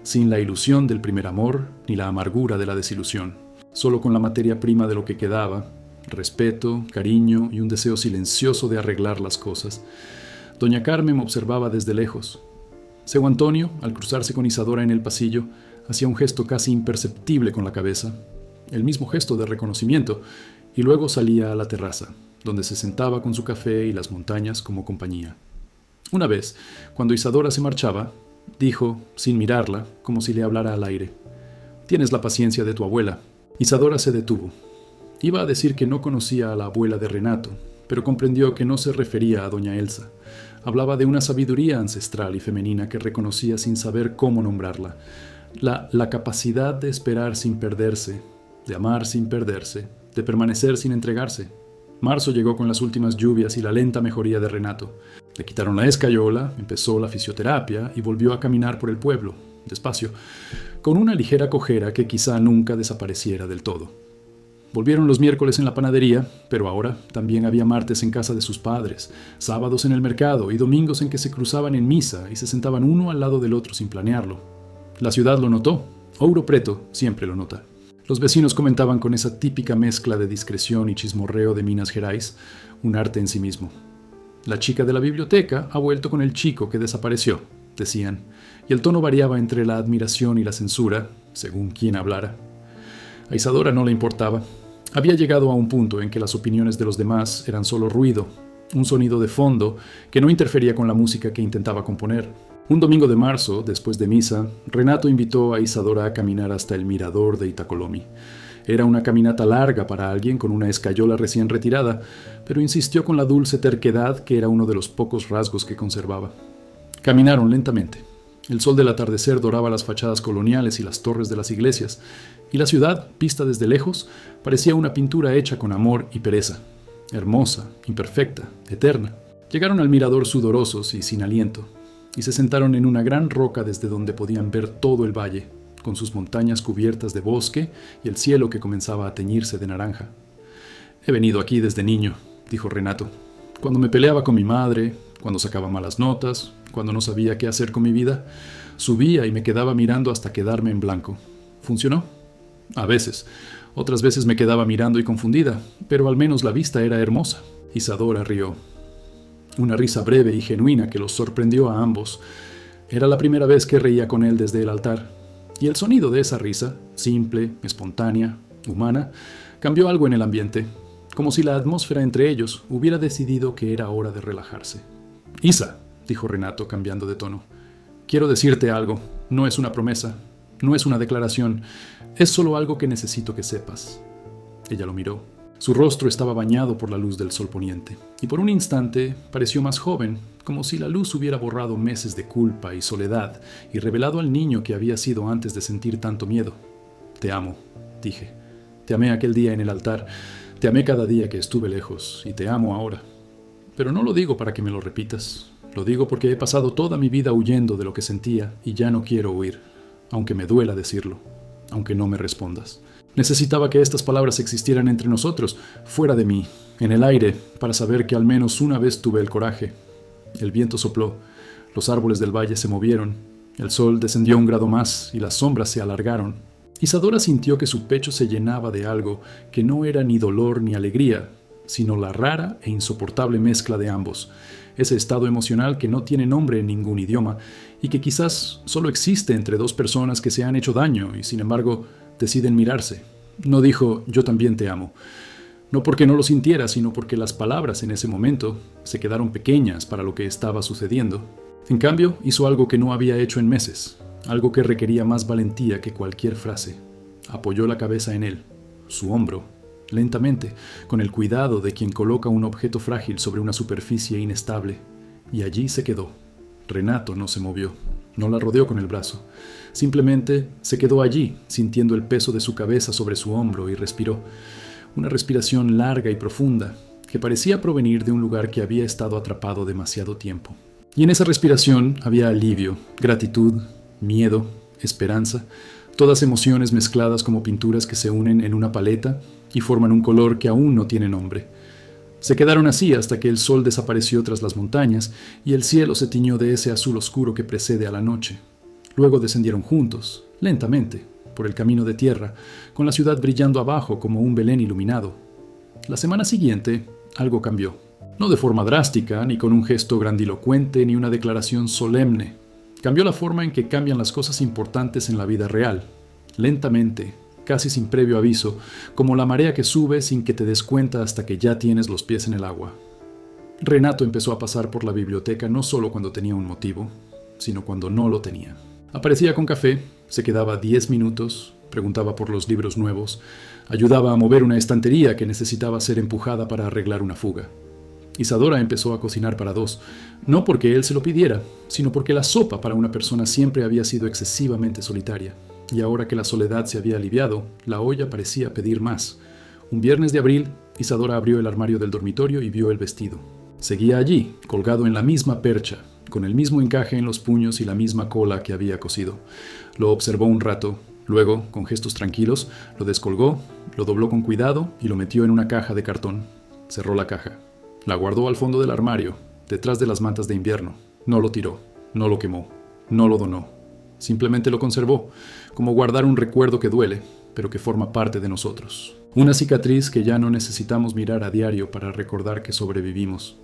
sin la ilusión del primer amor ni la amargura de la desilusión, solo con la materia prima de lo que quedaba, respeto, cariño y un deseo silencioso de arreglar las cosas. Doña Carmen observaba desde lejos. Seu Antonio, al cruzarse con Isadora en el pasillo, hacía un gesto casi imperceptible con la cabeza, el mismo gesto de reconocimiento, y luego salía a la terraza, donde se sentaba con su café y las montañas como compañía. Una vez, cuando Isadora se marchaba, dijo, sin mirarla, como si le hablara al aire: «Tienes la paciencia de tu abuela». Isadora se detuvo. Iba a decir que no conocía a la abuela de Renato, pero comprendió que no se refería a doña Elsa. Hablaba de una sabiduría ancestral y femenina que reconocía sin saber cómo nombrarla. La capacidad de esperar sin perderse, de amar sin perderse, de permanecer sin entregarse. Marzo llegó con las últimas lluvias y la lenta mejoría de Renato. Le quitaron la escayola, empezó la fisioterapia y volvió a caminar por el pueblo, despacio, con una ligera cojera que quizá nunca desapareciera del todo. Volvieron los miércoles en la panadería, pero ahora también había martes en casa de sus padres, sábados en el mercado y domingos en que se cruzaban en misa y se sentaban uno al lado del otro sin planearlo. La ciudad lo notó. Ouro Preto siempre lo nota. Los vecinos comentaban con esa típica mezcla de discreción y chismorreo de Minas Gerais, un arte en sí mismo. La chica de la biblioteca ha vuelto con el chico que desapareció, decían, y el tono variaba entre la admiración y la censura, según quien hablara. A Isadora no le importaba. Había llegado a un punto en que las opiniones de los demás eran solo ruido, un sonido de fondo que no interfería con la música que intentaba componer. Un domingo de marzo, después de misa, Renato invitó a Isadora a caminar hasta el mirador de Itacolomi. Era una caminata larga para alguien con una escayola recién retirada, pero insistió con la dulce terquedad que era uno de los pocos rasgos que conservaba. Caminaron lentamente. El sol del atardecer doraba las fachadas coloniales y las torres de las iglesias, y la ciudad, vista desde lejos, parecía una pintura hecha con amor y pereza, hermosa, imperfecta, eterna. Llegaron al mirador sudorosos y sin aliento, y se sentaron en una gran roca desde donde podían ver todo el valle, con sus montañas cubiertas de bosque y el cielo que comenzaba a teñirse de naranja. «He venido aquí desde niño», dijo Renato. «Cuando me peleaba con mi madre, cuando sacaba malas notas, cuando no sabía qué hacer con mi vida, subía y me quedaba mirando hasta quedarme en blanco. ¿Funcionó? A veces. Otras veces me quedaba mirando y confundida, pero al menos la vista era hermosa». Isadora rió. Una risa breve y genuina que los sorprendió a ambos. Era la primera vez que reía con él desde el altar, y el sonido de esa risa, simple, espontánea, humana, cambió algo en el ambiente, como si la atmósfera entre ellos hubiera decidido que era hora de relajarse. «Isa», dijo Renato, cambiando de tono, «quiero decirte algo. No es una promesa, no es una declaración, es solo algo que necesito que sepas». Ella lo miró. Su rostro estaba bañado por la luz del sol poniente, y por un instante pareció más joven, como si la luz hubiera borrado meses de culpa y soledad y revelado al niño que había sido antes de sentir tanto miedo. «Te amo», dije. «Te amé aquel día en el altar, te amé cada día que estuve lejos, y te amo ahora. Pero no lo digo para que me lo repitas, lo digo porque he pasado toda mi vida huyendo de lo que sentía y ya no quiero huir, aunque me duela decirlo, aunque no me respondas. Necesitaba que estas palabras existieran entre nosotros, fuera de mí, en el aire, para saber que al menos una vez tuve el coraje». El viento sopló, los árboles del valle se movieron, el sol descendió un grado más y las sombras se alargaron. Isadora sintió que su pecho se llenaba de algo que no era ni dolor ni alegría, sino la rara e insoportable mezcla de ambos, ese estado emocional que no tiene nombre en ningún idioma y que quizás solo existe entre dos personas que se han hecho daño y sin embargo deciden mirarse. No dijo «yo también te amo», no porque no lo sintiera, sino porque las palabras en ese momento se quedaron pequeñas para lo que estaba sucediendo. En cambio, hizo algo que no había hecho en meses, algo que requería más valentía que cualquier frase. Apoyó la cabeza en él, su hombro, lentamente, con el cuidado de quien coloca un objeto frágil sobre una superficie inestable, y allí se quedó. Renato no se movió, no la rodeó con el brazo. Simplemente se quedó allí, sintiendo el peso de su cabeza sobre su hombro, y respiró. Una respiración larga y profunda, que parecía provenir de un lugar que había estado atrapado demasiado tiempo. Y en esa respiración había alivio, gratitud, miedo, esperanza, todas emociones mezcladas como pinturas que se unen en una paleta y forman un color que aún no tiene nombre. Se quedaron así hasta que el sol desapareció tras las montañas y el cielo se tiñó de ese azul oscuro que precede a la noche. Luego descendieron juntos, lentamente, por el camino de tierra, con la ciudad brillando abajo como un Belén iluminado. La semana siguiente, algo cambió. No de forma drástica, ni con un gesto grandilocuente, ni una declaración solemne. Cambió la forma en que cambian las cosas importantes en la vida real. Lentamente, casi sin previo aviso, como la marea que sube sin que te des cuenta hasta que ya tienes los pies en el agua. Renato empezó a pasar por la biblioteca no solo cuando tenía un motivo, sino cuando no lo tenía. Aparecía con café, se quedaba 10 minutos, preguntaba por los libros nuevos, ayudaba a mover una estantería que necesitaba ser empujada para arreglar una fuga. Isadora empezó a cocinar para dos, no porque él se lo pidiera, sino porque la sopa para una persona siempre había sido excesivamente solitaria, y ahora que la soledad se había aliviado, la olla parecía pedir más. Un viernes de abril, Isadora abrió el armario del dormitorio y vio el vestido. Seguía allí, colgado en la misma percha, con el mismo encaje en los puños y la misma cola que había cosido. Lo observó un rato, luego, con gestos tranquilos, lo descolgó, lo dobló con cuidado y lo metió en una caja de cartón. Cerró la caja. La guardó al fondo del armario, detrás de las mantas de invierno. No lo tiró, no lo quemó, no lo donó. Simplemente lo conservó, como guardar un recuerdo que duele, pero que forma parte de nosotros. Una cicatriz que ya no necesitamos mirar a diario para recordar que sobrevivimos.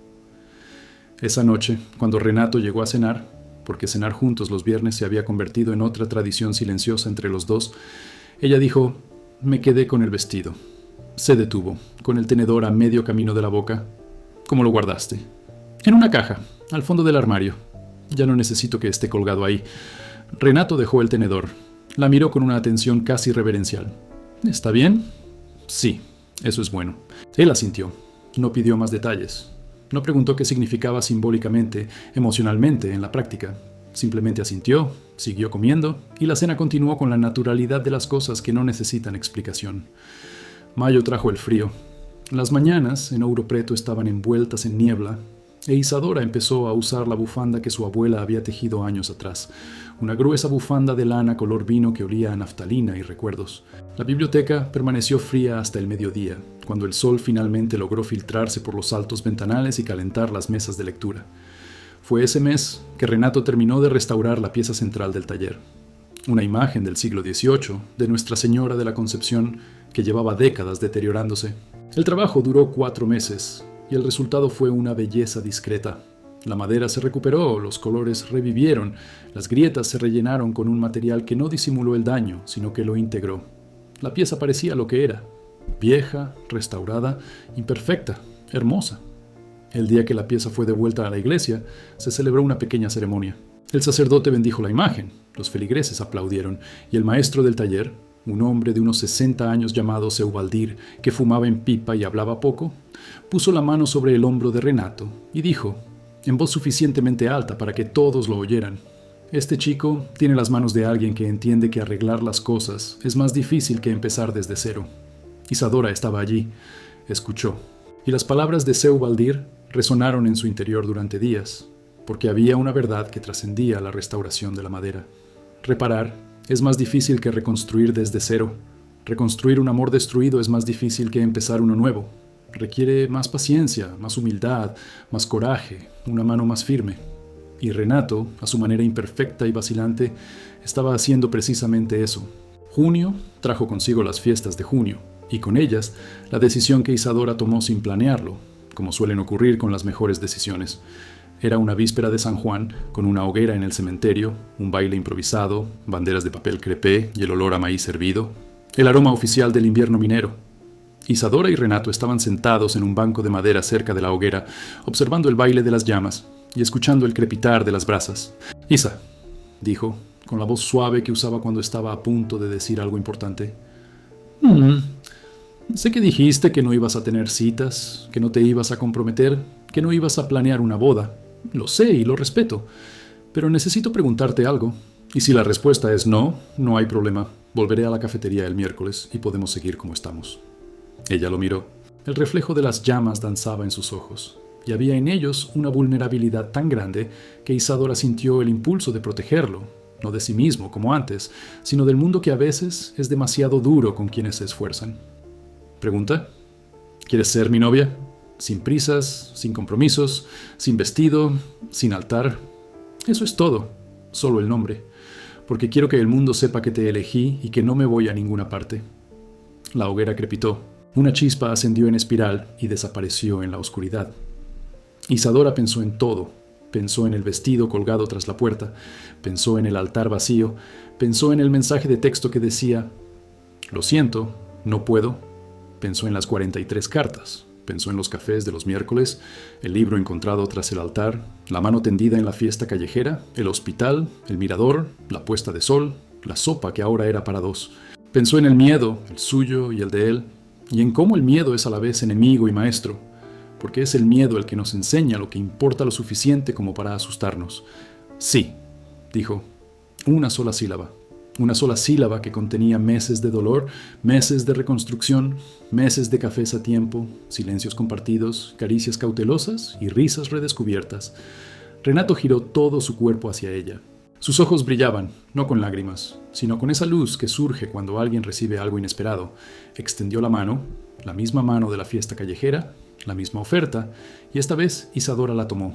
Esa noche, cuando Renato llegó a cenar, porque cenar juntos los viernes se había convertido en otra tradición silenciosa entre los dos, ella dijo: «Me quedé con el vestido». Se detuvo, con el tenedor a medio camino de la boca. «¿Cómo lo guardaste?» «En una caja, al fondo del armario. Ya no necesito que esté colgado ahí». Renato dejó el tenedor. La miró con una atención casi reverencial. «¿Está bien?» «Sí, eso es bueno». Él asintió. No pidió más detalles. No preguntó qué significaba simbólicamente, emocionalmente, en la práctica. Simplemente asintió, siguió comiendo, y la cena continuó con la naturalidad de las cosas que no necesitan explicación. Mayo trajo el frío. Las mañanas en Ouro Preto estaban envueltas en niebla, e Isadora empezó a usar la bufanda que su abuela había tejido años atrás, una gruesa bufanda de lana color vino que olía a naftalina y recuerdos. La biblioteca permaneció fría hasta el mediodía, cuando el sol finalmente logró filtrarse por los altos ventanales y calentar las mesas de lectura. Fue ese mes que Renato terminó de restaurar la pieza central del taller, una imagen del siglo XVIII de Nuestra Señora de la Concepción que llevaba décadas deteriorándose. El trabajo duró 4 meses y el resultado fue una belleza discreta. La madera se recuperó, los colores revivieron, las grietas se rellenaron con un material que no disimuló el daño, sino que lo integró. La pieza parecía lo que era: vieja, restaurada, imperfecta, hermosa. El día que la pieza fue devuelta a la iglesia, se celebró una pequeña ceremonia. El sacerdote bendijo la imagen, los feligreses aplaudieron, y el maestro del taller, un hombre de unos 60 años llamado Seubaldir, que fumaba en pipa y hablaba poco, puso la mano sobre el hombro de Renato y dijo, en voz suficientemente alta para que todos lo oyeran: «Este chico tiene las manos de alguien que entiende que arreglar las cosas es más difícil que empezar desde cero». Isadora estaba allí, escuchó, y las palabras de Seubaldir resonaron en su interior durante días, porque había una verdad que trascendía la restauración de la madera. Reparar es más difícil que reconstruir desde cero. Reconstruir un amor destruido es más difícil que empezar uno nuevo. Requiere más paciencia, más humildad, más coraje, una mano más firme. Y Renato, a su manera imperfecta y vacilante, estaba haciendo precisamente eso. Junio trajo consigo las fiestas de junio, y con ellas la decisión que Isadora tomó sin planearlo, como suelen ocurrir con las mejores decisiones. Era una víspera de San Juan, con una hoguera en el cementerio, un baile improvisado, banderas de papel crepé y el olor a maíz hervido, el aroma oficial del invierno minero. Isadora y Renato estaban sentados en un banco de madera cerca de la hoguera, observando el baile de las llamas y escuchando el crepitar de las brasas. «Isa», dijo, con la voz suave que usaba cuando estaba a punto de decir algo importante. Sé que dijiste que no ibas a tener citas, que no te ibas a comprometer, que no ibas a planear una boda. Lo sé y lo respeto, pero necesito preguntarte algo. Y si la respuesta es no, no hay problema. Volveré a la cafetería el miércoles y podemos seguir como estamos». Ella lo miró. El reflejo de las llamas danzaba en sus ojos, y había en ellos una vulnerabilidad tan grande que Isadora sintió el impulso de protegerlo, no de sí mismo como antes, sino del mundo que a veces es demasiado duro con quienes se esfuerzan. ¿Pregunta? ¿Quieres ser mi novia? Sin prisas, sin compromisos, sin vestido, sin altar. Eso es todo, solo el nombre, porque quiero que el mundo sepa que te elegí y que no me voy a ninguna parte. La hoguera crepitó. Una chispa ascendió en espiral y desapareció en la oscuridad. Isadora pensó en todo. Pensó en el vestido colgado tras la puerta, pensó en el altar vacío, pensó en el mensaje de texto que decía: «Lo siento, no puedo». Pensó en las 43 cartas. Pensó en los cafés de los miércoles, el libro encontrado tras el altar, la mano tendida en la fiesta callejera, el hospital, el mirador, la puesta de sol, la sopa que ahora era para 2. Pensó en el miedo, el suyo y el de él, y en cómo el miedo es a la vez enemigo y maestro, porque es el miedo el que nos enseña lo que importa lo suficiente como para asustarnos. «Sí», dijo, una sola sílaba que contenía meses de dolor, meses de reconstrucción, meses de cafés a tiempo, silencios compartidos, caricias cautelosas y risas redescubiertas. Renato giró todo su cuerpo hacia ella. Sus ojos brillaban, no con lágrimas, sino con esa luz que surge cuando alguien recibe algo inesperado. Extendió la misma mano de la fiesta callejera, la misma oferta, y esta vez Isadora la tomó,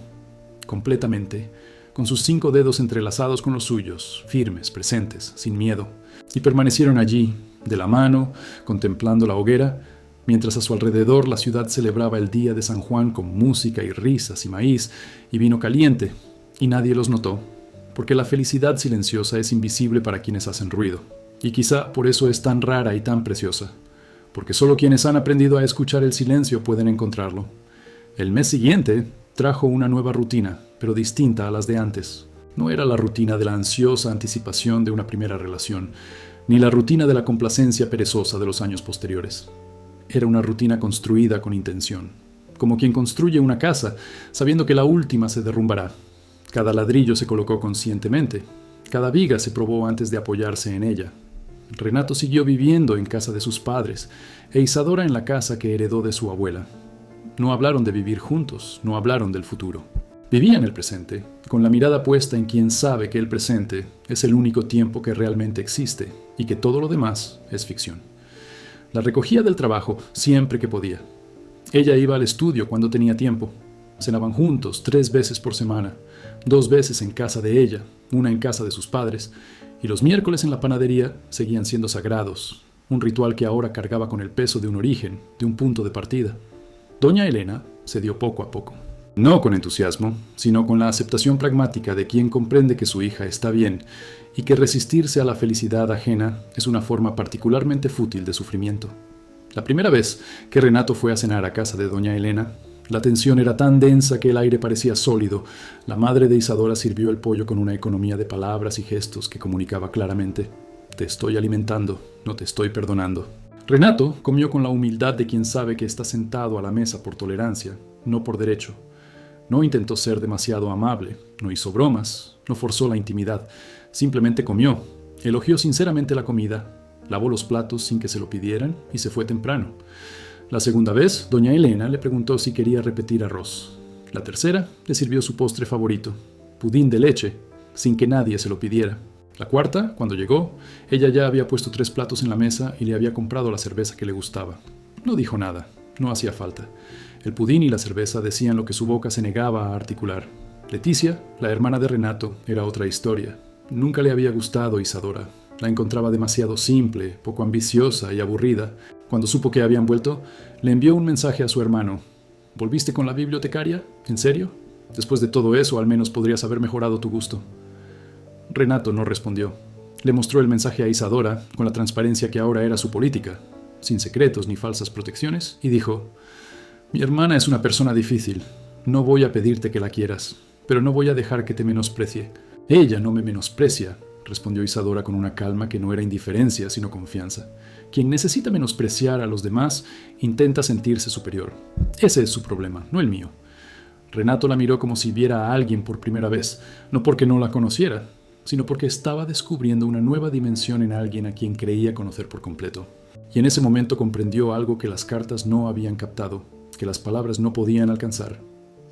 completamente, con sus 5 dedos entrelazados con los suyos, firmes, presentes, sin miedo, y permanecieron allí, de la mano, contemplando la hoguera, mientras a su alrededor la ciudad celebraba el día de San Juan con música y risas y maíz y vino caliente, y nadie los notó, porque la felicidad silenciosa es invisible para quienes hacen ruido, y quizá por eso es tan rara y tan preciosa, porque solo quienes han aprendido a escuchar el silencio pueden encontrarlo. El mes siguiente trajo una nueva rutina, pero distinta a las de antes. No era la rutina de la ansiosa anticipación de una primera relación, ni la rutina de la complacencia perezosa de los años posteriores. Era una rutina construida con intención. como quien construye una casa, sabiendo que la última se derrumbará. Cada ladrillo se colocó conscientemente, cada viga se probó antes de apoyarse en ella. Renato siguió viviendo en casa de sus padres, e Isadora en la casa que heredó de su abuela. No hablaron de vivir juntos, no hablaron del futuro. Vivían el presente, con la mirada puesta en quien sabe que el presente es el único tiempo que realmente existe y que todo lo demás es ficción. La recogía del trabajo siempre que podía. Ella iba al estudio cuando tenía tiempo. Cenaban juntos 3 veces por semana, 2 veces en casa de ella, una en casa de sus padres, y los miércoles en la panadería seguían siendo sagrados, un ritual que ahora cargaba con el peso de un origen, de un punto de partida. Doña Elena cedió poco a poco. No con entusiasmo, sino con la aceptación pragmática de quien comprende que su hija está bien y que resistirse a la felicidad ajena es una forma particularmente fútil de sufrimiento. La primera vez que Renato fue a cenar a casa de doña Elena, la tensión era tan densa que el aire parecía sólido. La madre de Isadora sirvió el pollo con una economía de palabras y gestos que comunicaba claramente: te estoy alimentando, no te estoy perdonando. Renato comió con la humildad de quien sabe que está sentado a la mesa por tolerancia, no por derecho. No intentó ser demasiado amable, no hizo bromas, no forzó la intimidad, simplemente comió, elogió sinceramente la comida, lavó los platos sin que se lo pidieran y se fue temprano. La segunda vez, doña Elena le preguntó si quería repetir arroz. La tercera, le sirvió su postre favorito, pudín de leche, sin que nadie se lo pidiera. La cuarta, cuando llegó, ella ya había puesto 3 platos en la mesa y le había comprado la cerveza que le gustaba. No dijo nada, no hacía falta. El pudín y la cerveza decían lo que su boca se negaba a articular. Leticia, la hermana de Renato, era otra historia. Nunca le había gustado Isadora. La encontraba demasiado simple, poco ambiciosa y aburrida. Cuando supo que habían vuelto, le envió un mensaje a su hermano. ¿Volviste con la bibliotecaria? ¿En serio? Después de todo eso, al menos podrías haber mejorado tu gusto. Renato no respondió. Le mostró el mensaje a Isadora, con la transparencia que ahora era su política, sin secretos ni falsas protecciones, y dijo: mi hermana es una persona difícil. No voy a pedirte que la quieras, pero no voy a dejar que te menosprecie. Ella no me menosprecia, respondió Isadora con una calma que no era indiferencia, sino confianza. Quien necesita menospreciar a los demás intenta sentirse superior. Ese es su problema, no el mío. Renato la miró como si viera a alguien por primera vez, no porque no la conociera, sino porque estaba descubriendo una nueva dimensión en alguien a quien creía conocer por completo. Y en ese momento comprendió algo que las cartas no habían captado, que las palabras no podían alcanzar.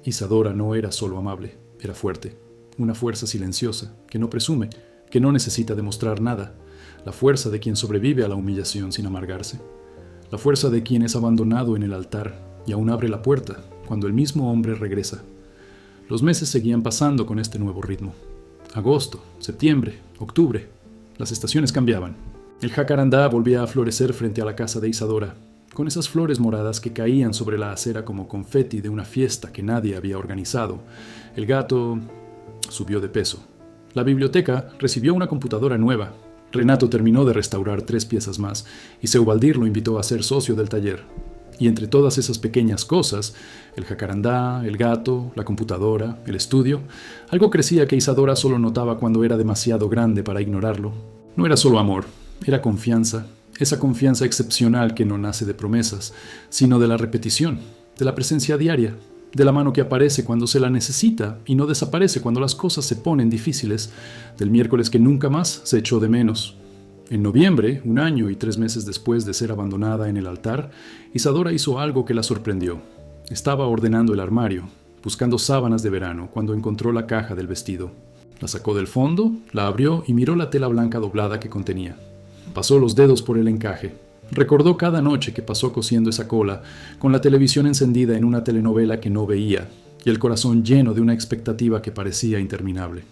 Isadora no era solo amable, era fuerte, una fuerza silenciosa, que no presume, que no necesita demostrar nada, la fuerza de quien sobrevive a la humillación sin amargarse, la fuerza de quien es abandonado en el altar y aún abre la puerta cuando el mismo hombre regresa. Los meses seguían pasando con este nuevo ritmo. Agosto, septiembre, octubre, las estaciones cambiaban. El jacarandá volvía a florecer frente a la casa de Isadora, con esas flores moradas que caían sobre la acera como confeti de una fiesta que nadie había organizado. El gato subió de peso. La biblioteca recibió una computadora nueva. Renato terminó de restaurar 3 piezas más y Seubaldir lo invitó a ser socio del taller. Y entre todas esas pequeñas cosas, el jacarandá, el gato, la computadora, el estudio, algo crecía que Isadora solo notaba cuando era demasiado grande para ignorarlo. No era solo amor, era confianza, esa confianza excepcional que no nace de promesas, sino de la repetición, de la presencia diaria, de la mano que aparece cuando se la necesita y no desaparece cuando las cosas se ponen difíciles, del miércoles que nunca más se echó de menos. En noviembre, 1 año y 3 meses después de ser abandonada en el altar, Isadora hizo algo que la sorprendió. Estaba ordenando el armario, buscando sábanas de verano, cuando encontró la caja del vestido. La sacó del fondo, la abrió y miró la tela blanca doblada que contenía. Pasó los dedos por el encaje. Recordó cada noche que pasó cosiendo esa cola, con la televisión encendida en una telenovela que no veía, y el corazón lleno de una expectativa que parecía interminable.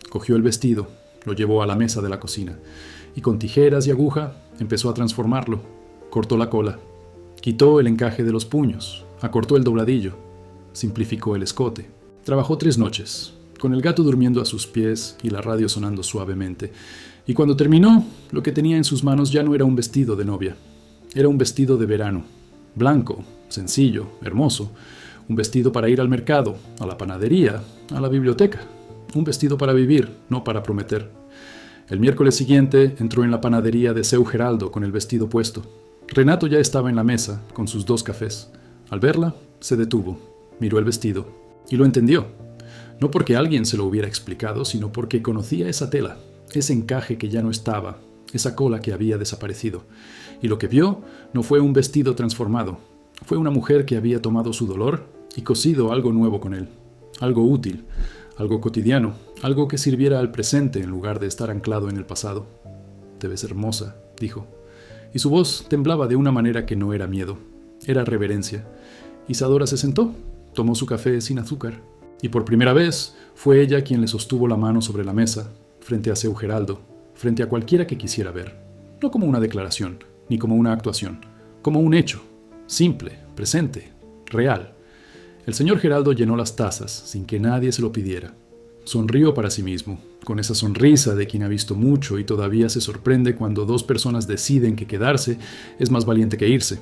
Cogió el vestido, lo llevó a la mesa de la cocina, y con tijeras y aguja empezó a transformarlo. Cortó la cola, quitó el encaje de los puños, acortó el dobladillo, simplificó el escote. Trabajó 3 noches, con el gato durmiendo a sus pies y la radio sonando suavemente. Y cuando terminó, lo que tenía en sus manos ya no era un vestido de novia. Era un vestido de verano, blanco, sencillo, hermoso. Un vestido para ir al mercado, a la panadería, a la biblioteca. Un vestido para vivir, no para prometer. El miércoles siguiente entró en la panadería de Seu Geraldo con el vestido puesto. Renato ya estaba en la mesa, con sus 2 cafés. Al verla, Se detuvo, miró el vestido y lo entendió. No porque alguien se lo hubiera explicado, sino porque conocía esa tela, ese encaje que ya no estaba, esa cola que había desaparecido. Y lo que vio no fue un vestido transformado, fue una mujer que había tomado su dolor y cosido algo nuevo con él, algo útil, algo cotidiano, algo que sirviera al presente en lugar de estar anclado en el pasado. «Te ves hermosa», dijo, y su voz temblaba de una manera que no era miedo, era reverencia. Isadora se sentó, tomó su café sin azúcar, y por primera vez fue ella quien le sostuvo la mano sobre la mesa, frente a seu Geraldo, frente a cualquiera que quisiera ver, no como una declaración, ni como una actuación, como un hecho, simple, presente, real. El señor Geraldo llenó las tazas sin que nadie se lo pidiera. Sonrió para sí mismo, con esa sonrisa de quien ha visto mucho y todavía se sorprende cuando dos personas deciden que quedarse es más valiente que irse.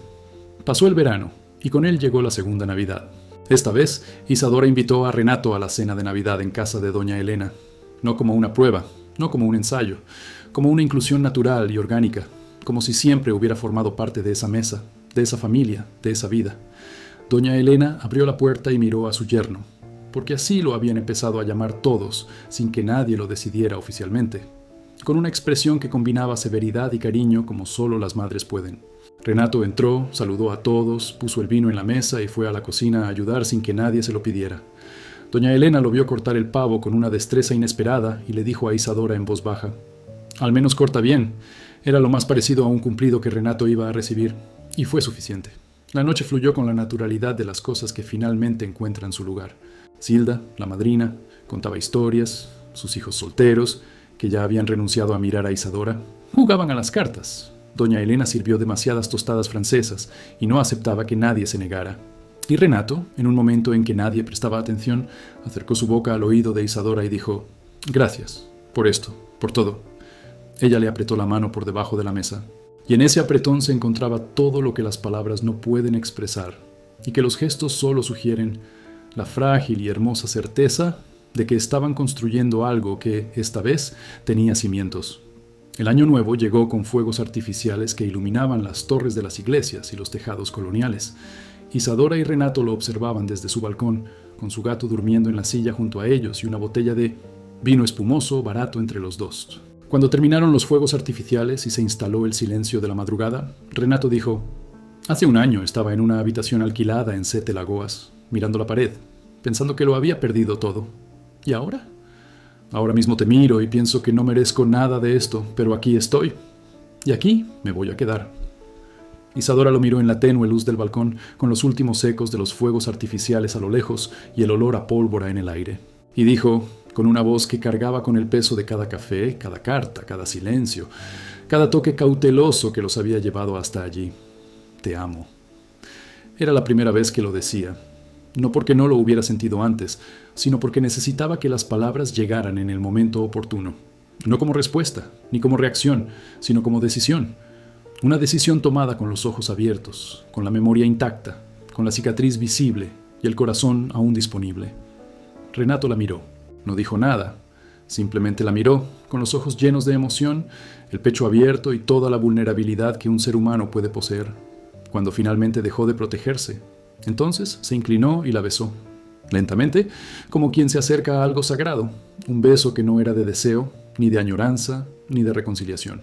Pasó el verano, y con él llegó la segunda Navidad. Esta vez, Isadora invitó a Renato a la cena de Navidad en casa de doña Elena, no como una prueba, no como un ensayo, como una inclusión natural y orgánica, como si siempre hubiera formado parte de esa mesa, de esa familia, de esa vida. Doña Elena abrió la puerta y miró a su yerno, porque así lo habían empezado a llamar todos, sin que nadie lo decidiera oficialmente, con una expresión que combinaba severidad y cariño como solo las madres pueden. Renato entró, saludó a todos, puso el vino en la mesa y fue a la cocina a ayudar sin que nadie se lo pidiera. Doña Elena lo vio cortar el pavo con una destreza inesperada y le dijo a Isadora en voz baja: «Al menos corta bien». Era lo más parecido a un cumplido que Renato iba a recibir, y fue suficiente. La noche fluyó con la naturalidad de las cosas que finalmente encuentran su lugar. Zilda, la madrina, contaba historias, sus hijos solteros, que ya habían renunciado a mirar a Isadora, jugaban a las cartas. Doña Elena sirvió demasiadas tostadas francesas y no aceptaba que nadie se negara. Y Renato, en un momento en que nadie prestaba atención, acercó su boca al oído de Isadora y dijo: «Gracias, por esto, por todo». Ella le apretó la mano por debajo de la mesa, y en ese apretón se encontraba todo lo que las palabras no pueden expresar, y que los gestos solo sugieren: la frágil y hermosa certeza de que estaban construyendo algo que, esta vez, tenía cimientos. El año nuevo llegó con fuegos artificiales que iluminaban las torres de las iglesias y los tejados coloniales. Isadora y Renato lo observaban desde su balcón, con su gato durmiendo en la silla junto a ellos y una botella de vino espumoso barato entre los dos. Cuando terminaron los fuegos artificiales y se instaló el silencio de la madrugada, Renato dijo: «Hace un año estaba en una habitación alquilada en Sete Lagoas, mirando la pared, pensando que lo había perdido todo. ¿Y ahora? Ahora mismo te miro y pienso que no merezco nada de esto, pero aquí estoy. Y aquí me voy a quedar». Isadora lo miró en la tenue luz del balcón, con los últimos ecos de los fuegos artificiales a lo lejos y el olor a pólvora en el aire. Y dijo, con una voz que cargaba con el peso de cada café, cada carta, cada silencio, cada toque cauteloso que los había llevado hasta allí: «Te amo». Era la primera vez que lo decía, no porque no lo hubiera sentido antes, sino porque necesitaba que las palabras llegaran en el momento oportuno, no como respuesta, ni como reacción, sino como decisión. Una decisión tomada con los ojos abiertos, con la memoria intacta, con la cicatriz visible y el corazón aún disponible. Renato la miró. No dijo nada, simplemente la miró, con los ojos llenos de emoción, el pecho abierto y toda la vulnerabilidad que un ser humano puede poseer. Cuando finalmente dejó de protegerse, entonces se inclinó y la besó, lentamente, como quien se acerca a algo sagrado, un beso que no era de deseo, ni de añoranza, ni de reconciliación.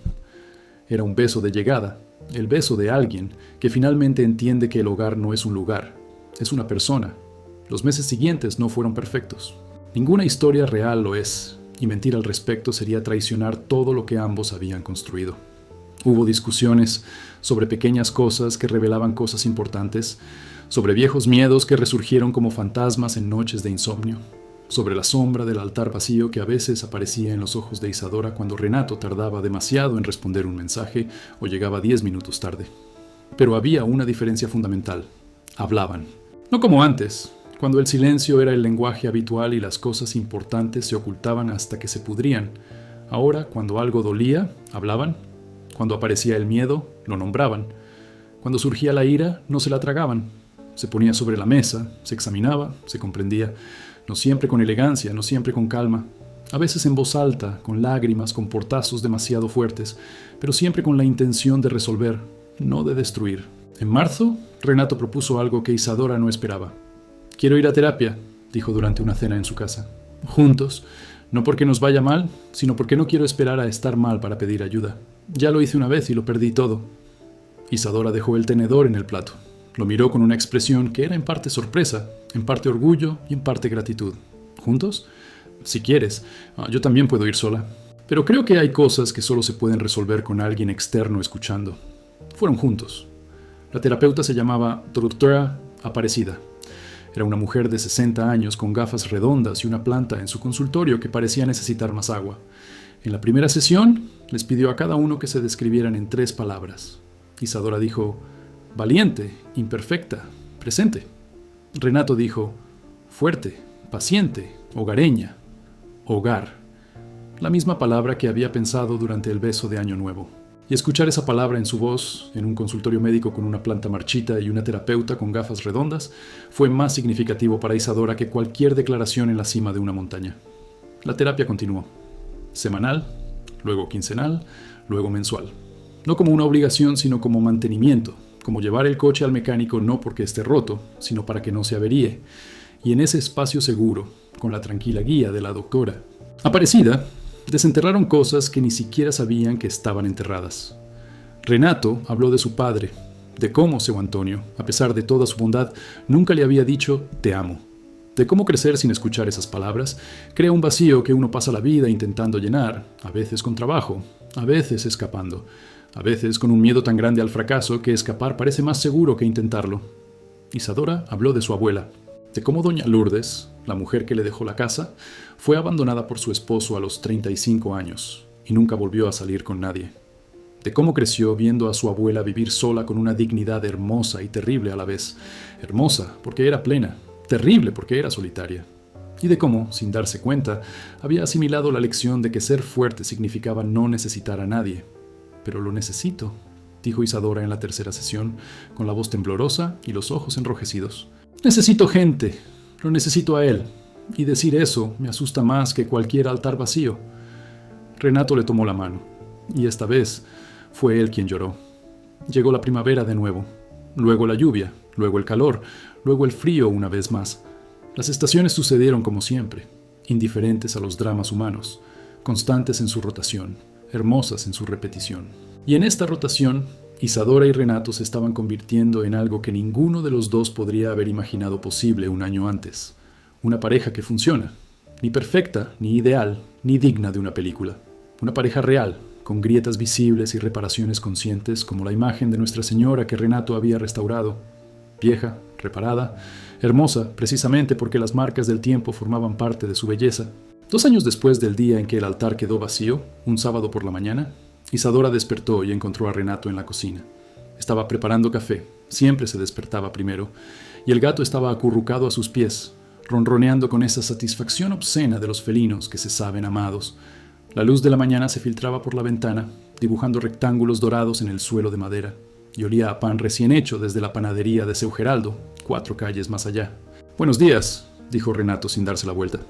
Era un beso de llegada, el beso de alguien que finalmente entiende que el hogar no es un lugar, es una persona. Los meses siguientes no fueron perfectos. Ninguna historia real lo es, y mentir al respecto sería traicionar todo lo que ambos habían construido. Hubo discusiones sobre pequeñas cosas que revelaban cosas importantes, sobre viejos miedos que resurgieron como fantasmas en noches de insomnio, sobre la sombra del altar vacío que a veces aparecía en los ojos de Isadora cuando Renato tardaba demasiado en responder un mensaje o llegaba 10 minutos tarde. Pero había una diferencia fundamental: hablaban. No como antes, cuando el silencio era el lenguaje habitual y las cosas importantes se ocultaban hasta que se pudrían. Ahora, cuando algo dolía, hablaban. Cuando aparecía el miedo, lo nombraban. Cuando surgía la ira, no se la tragaban. Se ponía sobre la mesa, se examinaba, se comprendía, no siempre con elegancia, no siempre con calma, a veces en voz alta, con lágrimas, con portazos demasiado fuertes, pero siempre con la intención de resolver, no de destruir. En marzo, Renato propuso algo que Isadora no esperaba. «Quiero ir a terapia», dijo durante una cena en su casa. «Juntos, no porque nos vaya mal, sino porque no quiero esperar a estar mal para pedir ayuda. Ya lo hice una vez y lo perdí todo». Isadora dejó el tenedor en el plato. Lo miró con una expresión que era en parte sorpresa, en parte orgullo y en parte gratitud. «¿Juntos? Si quieres, yo también puedo ir sola. Pero creo que hay cosas que solo se pueden resolver con alguien externo escuchando». Fueron juntos. La terapeuta se llamaba Doctora Aparecida. Era una mujer de 60 años con gafas redondas y una planta en su consultorio que parecía necesitar más agua. En la primera sesión, les pidió a cada uno que se describieran en 3 palabras. Isadora dijo: «valiente, imperfecta, presente». Renato dijo: «fuerte, paciente, hogareña, hogar». La misma palabra que había pensado durante el beso de Año Nuevo. Y escuchar esa palabra en su voz, en un consultorio médico con una planta marchita y una terapeuta con gafas redondas, fue más significativo para Isadora que cualquier declaración en la cima de una montaña. La terapia continuó. Semanal, luego quincenal, luego mensual. No como una obligación, sino como mantenimiento, como llevar el coche al mecánico no porque esté roto, sino para que no se averíe. Y en ese espacio seguro, con la tranquila guía de la doctora Aparecida, desenterraron cosas que ni siquiera sabían que estaban enterradas. Renato habló de su padre, de cómo Seu Antonio, a pesar de toda su bondad, nunca le había dicho «te amo», de cómo crecer sin escuchar esas palabras crea un vacío que uno pasa la vida intentando llenar, a veces con trabajo, a veces escapando, a veces con un miedo tan grande al fracaso que escapar parece más seguro que intentarlo. Isadora habló de su abuela, de cómo doña Lourdes, la mujer que le dejó la casa, fue abandonada por su esposo a los 35 años y nunca volvió a salir con nadie. De cómo creció viendo a su abuela vivir sola con una dignidad hermosa y terrible a la vez. Hermosa porque era plena, terrible porque era solitaria. Y de cómo, sin darse cuenta, había asimilado la lección de que ser fuerte significaba no necesitar a nadie. «Pero lo necesito», dijo Isadora en la tercera sesión, con la voz temblorosa y los ojos enrojecidos. «Necesito gente, lo necesito a él, y decir eso me asusta más que cualquier altar vacío». Renato le tomó la mano, y esta vez fue él quien lloró. Llegó la primavera de nuevo, luego la lluvia, luego el calor, luego el frío una vez más. Las estaciones sucedieron como siempre, indiferentes a los dramas humanos, constantes en su rotación, hermosas en su repetición. Y en esta rotación, Isadora y Renato se estaban convirtiendo en algo que ninguno de los dos podría haber imaginado posible un año antes. Una pareja que funciona, ni perfecta, ni ideal, ni digna de una película. Una pareja real, con grietas visibles y reparaciones conscientes como la imagen de Nuestra Señora que Renato había restaurado. Vieja, reparada, hermosa precisamente porque las marcas del tiempo formaban parte de su belleza. 2 años después del día en que el altar quedó vacío, un sábado por la mañana, Isadora despertó y encontró a Renato en la cocina. Estaba preparando café, siempre se despertaba primero, y el gato estaba acurrucado a sus pies, ronroneando con esa satisfacción obscena de los felinos que se saben amados. La luz de la mañana se filtraba por la ventana, dibujando rectángulos dorados en el suelo de madera, y olía a pan recién hecho desde la panadería de Seu Geraldo, 4 calles más allá. «Buenos días», dijo Renato sin darse la vuelta.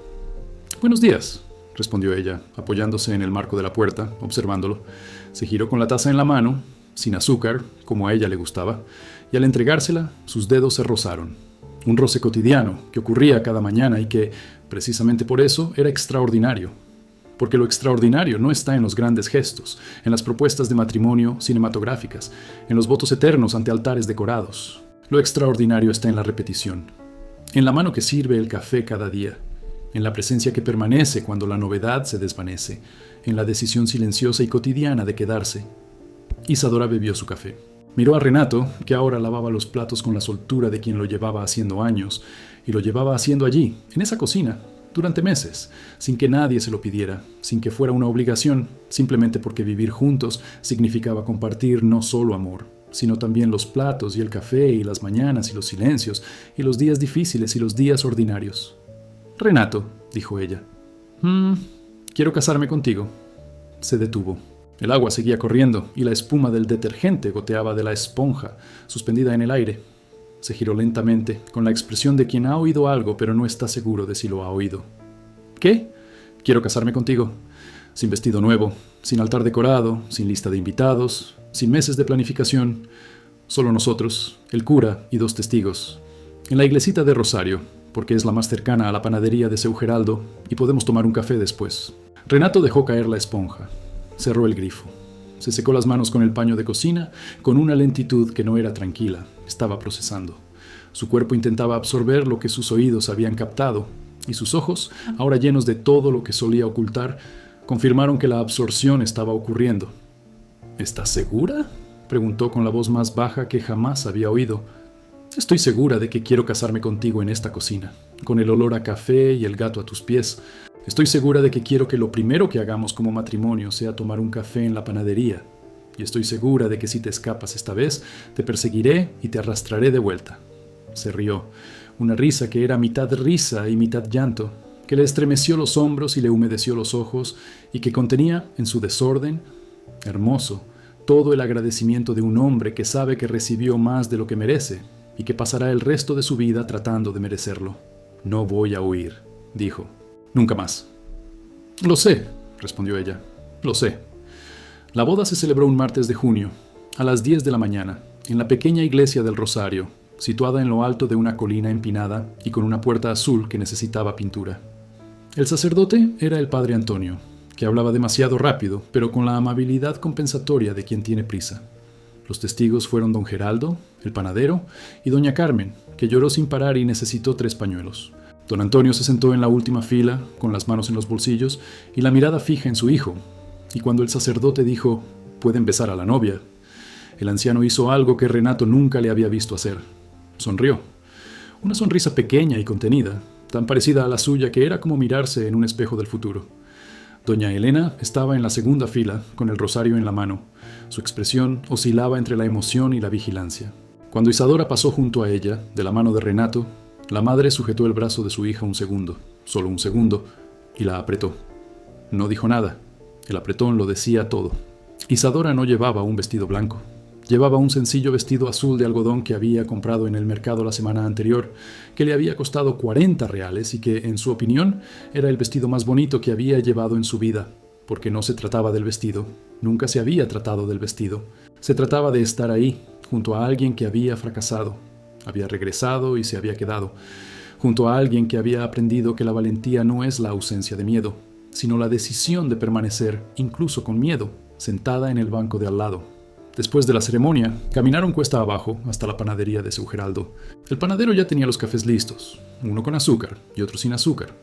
«Buenos días», respondió ella, apoyándose en el marco de la puerta, observándolo. Se giró con la taza en la mano, sin azúcar, como a ella le gustaba, y al entregársela, sus dedos se rozaron. Un roce cotidiano que ocurría cada mañana y que, precisamente por eso, era extraordinario. Porque lo extraordinario no está en los grandes gestos, en las propuestas de matrimonio cinematográficas, en los votos eternos ante altares decorados. Lo extraordinario está en la repetición, en la mano que sirve el café cada día, en la presencia que permanece cuando la novedad se desvanece, en la decisión silenciosa y cotidiana de quedarse. Isadora bebió su café. Miró a Renato, que ahora lavaba los platos con la soltura de quien lo llevaba haciendo años, y lo llevaba haciendo allí, en esa cocina, durante meses, sin que nadie se lo pidiera, sin que fuera una obligación, simplemente porque vivir juntos significaba compartir no solo amor, sino también los platos y el café y las mañanas y los silencios, y los días difíciles y los días ordinarios. «Renato», dijo ella, «quiero casarme contigo». Se detuvo. El agua seguía corriendo y la espuma del detergente goteaba de la esponja, suspendida en el aire. Se giró lentamente, con la expresión de quien ha oído algo pero no está seguro de si lo ha oído. «¿Qué? Quiero casarme contigo. Sin vestido nuevo, sin altar decorado, sin lista de invitados, sin meses de planificación. Solo nosotros, el cura y 2 testigos. En la iglesita de Rosario, porque es la más cercana a la panadería de Seu Geraldo y podemos tomar un café después. Renato dejó caer la esponja. Cerró el grifo. Se secó las manos con el paño de cocina con una lentitud que no era tranquila. Estaba procesando. Su cuerpo intentaba absorber lo que sus oídos habían captado, y sus ojos, ahora llenos de todo lo que solía ocultar, confirmaron que la absorción estaba ocurriendo. ¿Estás segura?, preguntó con la voz más baja que jamás había oído. Estoy segura de que quiero casarme contigo en esta cocina, con el olor a café y el gato a tus pies. Estoy segura de que quiero que lo primero que hagamos como matrimonio sea tomar un café en la panadería. Y estoy segura de que si te escapas esta vez, te perseguiré y te arrastraré de vuelta. Se rió, una risa que era mitad risa y mitad llanto, que le estremeció los hombros y le humedeció los ojos, y que contenía, en su desorden, hermoso, todo el agradecimiento de un hombre que sabe que recibió más de lo que merece, y que pasará el resto de su vida tratando de merecerlo. No voy a huir, dijo. Nunca más. Lo sé, respondió ella. Lo sé. La boda se celebró un martes de junio, a las 10 de la mañana, en la pequeña iglesia del Rosario, situada en lo alto de una colina empinada y con una puerta azul que necesitaba pintura. El sacerdote era el padre Antonio, que hablaba demasiado rápido, pero con la amabilidad compensatoria de quien tiene prisa. Los testigos fueron don Geraldo, el panadero, y doña Carmen, que lloró sin parar y necesitó 3 pañuelos. Don Antonio se sentó en la última fila, con las manos en los bolsillos y la mirada fija en su hijo, y cuando el sacerdote dijo, «Pueden besar a la novia», el anciano hizo algo que Renato nunca le había visto hacer. Sonrió. Una sonrisa pequeña y contenida, tan parecida a la suya que era como mirarse en un espejo del futuro. Doña Elena estaba en la segunda fila, con el rosario en la mano. Su expresión oscilaba entre la emoción y la vigilancia. Cuando Isadora pasó junto a ella, de la mano de Renato, la madre sujetó el brazo de su hija un segundo, solo un segundo, y la apretó. No dijo nada. El apretón lo decía todo. Isadora no llevaba un vestido blanco. Llevaba un sencillo vestido azul de algodón que había comprado en el mercado la semana anterior, que le había costado 40 reales y que, en su opinión, era el vestido más bonito que había llevado en su vida, porque no se trataba del vestido, nunca se había tratado del vestido. Se trataba de estar ahí, junto a alguien que había fracasado, había regresado y se había quedado, junto a alguien que había aprendido que la valentía no es la ausencia de miedo, sino la decisión de permanecer, incluso con miedo, sentada en el banco de al lado. Después de la ceremonia, caminaron cuesta abajo hasta la panadería de Seu Geraldo. El panadero ya tenía los cafés listos, uno con azúcar y otro sin azúcar,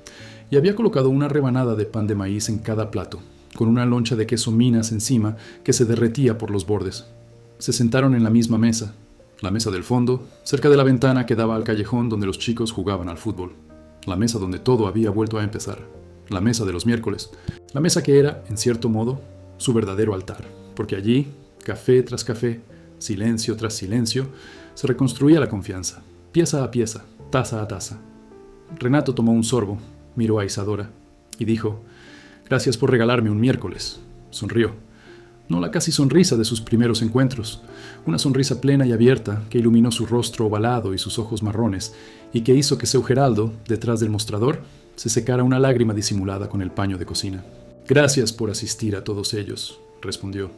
y había colocado una rebanada de pan de maíz en cada plato, con una loncha de queso Minas encima que se derretía por los bordes. Se sentaron en la misma mesa, la mesa del fondo, cerca de la ventana que daba al callejón donde los chicos jugaban al fútbol, la mesa donde todo había vuelto a empezar, la mesa de los miércoles, la mesa que era, en cierto modo, su verdadero altar, porque allí, café tras café, silencio tras silencio, se reconstruía la confianza, pieza a pieza, taza a taza. Renato tomó un sorbo, miró a Isadora y dijo, «Gracias por regalarme un miércoles». Sonrió. No la casi sonrisa de sus primeros encuentros, una sonrisa plena y abierta que iluminó su rostro ovalado y sus ojos marrones, y que hizo que Seu Geraldo, detrás del mostrador, se secara una lágrima disimulada con el paño de cocina. «Gracias por asistir a todos ellos», respondió.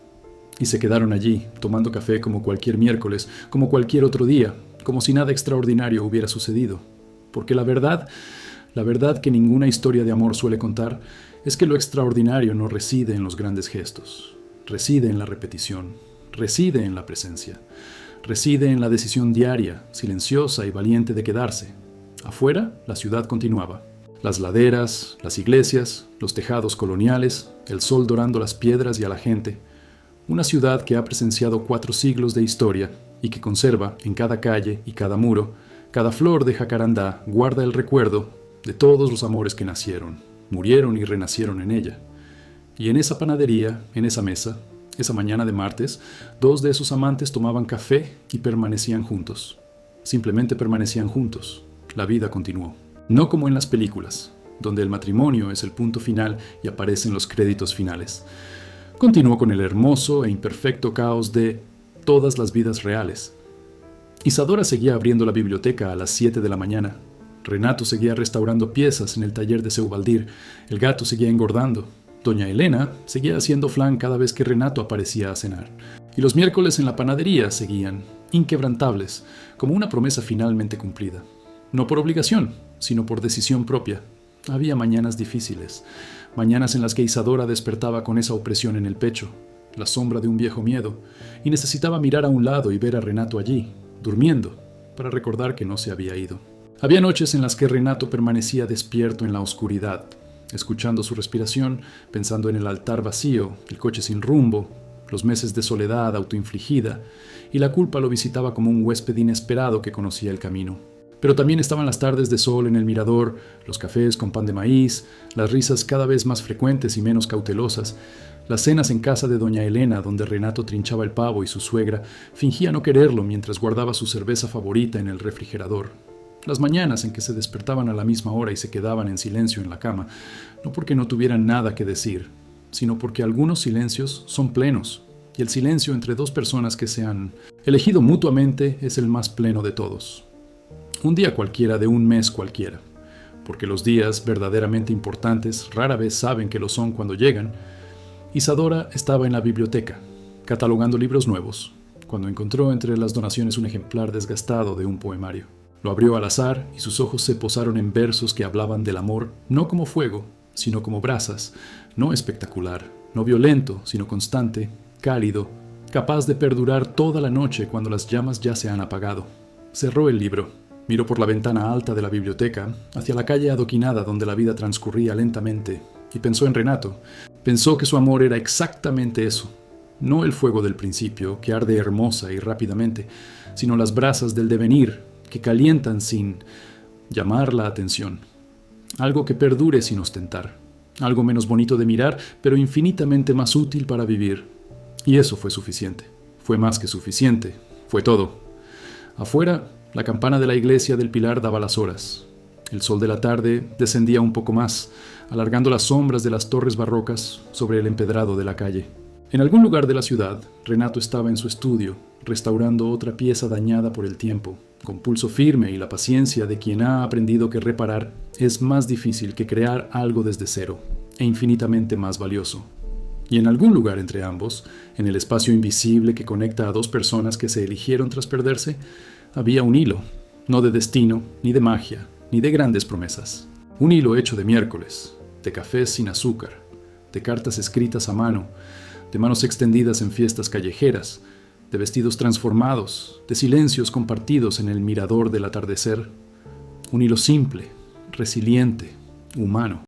Y se quedaron allí, tomando café como cualquier miércoles, como cualquier otro día, como si nada extraordinario hubiera sucedido. Porque la verdad que ninguna historia de amor suele contar, es que lo extraordinario no reside en los grandes gestos. Reside en la repetición, reside en la presencia, reside en la decisión diaria, silenciosa y valiente de quedarse. Afuera, la ciudad continuaba. Las laderas, las iglesias, los tejados coloniales, el sol dorando las piedras y a la gente. Una ciudad que ha presenciado 4 siglos de historia y que conserva en cada calle y cada muro, cada flor de jacarandá guarda el recuerdo de todos los amores que nacieron, murieron y renacieron en ella. Y en esa panadería, en esa mesa, esa mañana de martes, 2 de esos amantes tomaban café y permanecían juntos. Simplemente permanecían juntos. La vida continuó. No como en las películas, donde el matrimonio es el punto final y aparecen los créditos finales. Continuó con el hermoso e imperfecto caos de todas las vidas reales. Isadora seguía abriendo la biblioteca a las 7 de la mañana. Renato seguía restaurando piezas en el taller de Seu Valdir. El gato seguía engordando. Doña Elena seguía haciendo flan cada vez que Renato aparecía a cenar. Y los miércoles en la panadería seguían, inquebrantables, como una promesa finalmente cumplida. No por obligación, sino por decisión propia. Había mañanas difíciles, mañanas en las que Isadora despertaba con esa opresión en el pecho, la sombra de un viejo miedo, y necesitaba mirar a un lado y ver a Renato allí, durmiendo, para recordar que no se había ido. Había noches en las que Renato permanecía despierto en la oscuridad, escuchando su respiración, pensando en el altar vacío, el coche sin rumbo, los meses de soledad autoinfligida, y la culpa lo visitaba como un huésped inesperado que conocía el camino. Pero también estaban las tardes de sol en el mirador, los cafés con pan de maíz, las risas cada vez más frecuentes y menos cautelosas, las cenas en casa de doña Elena, donde Renato trinchaba el pavo y su suegra fingía no quererlo mientras guardaba su cerveza favorita en el refrigerador. Las mañanas en que se despertaban a la misma hora y se quedaban en silencio en la cama, no porque no tuvieran nada que decir, sino porque algunos silencios son plenos, y el silencio entre dos personas que se han elegido mutuamente es el más pleno de todos. Un día cualquiera de un mes cualquiera, porque los días verdaderamente importantes rara vez saben que lo son cuando llegan. Isadora estaba en la biblioteca, catalogando libros nuevos, cuando encontró entre las donaciones un ejemplar desgastado de un poemario. Lo abrió al azar y sus ojos se posaron en versos que hablaban del amor, no como fuego, sino como brasas, no espectacular, no violento, sino constante, cálido, capaz de perdurar toda la noche cuando las llamas ya se han apagado. Cerró el libro. Miró por la ventana alta de la biblioteca, hacia la calle adoquinada donde la vida transcurría lentamente, y pensó en Renato. Pensó que su amor era exactamente eso, no el fuego del principio, que arde hermosa y rápidamente, sino las brasas del devenir, que calientan sin llamar la atención. Algo que perdure sin ostentar, algo menos bonito de mirar, pero infinitamente más útil para vivir. Y eso fue suficiente, fue más que suficiente, fue todo. Afuera, la campana de la iglesia del Pilar daba las horas. El sol de la tarde descendía un poco más, alargando las sombras de las torres barrocas sobre el empedrado de la calle. En algún lugar de la ciudad, Renato estaba en su estudio, restaurando otra pieza dañada por el tiempo, con pulso firme y la paciencia de quien ha aprendido que reparar es más difícil que crear algo desde cero, e infinitamente más valioso. Y en algún lugar entre ambos, en el espacio invisible que conecta a dos personas que se eligieron tras perderse, había un hilo, no de destino, ni de magia, ni de grandes promesas. Un hilo hecho de miércoles, de cafés sin azúcar, de cartas escritas a mano, de manos extendidas en fiestas callejeras, de vestidos transformados, de silencios compartidos en el mirador del atardecer. Un hilo simple, resiliente, humano.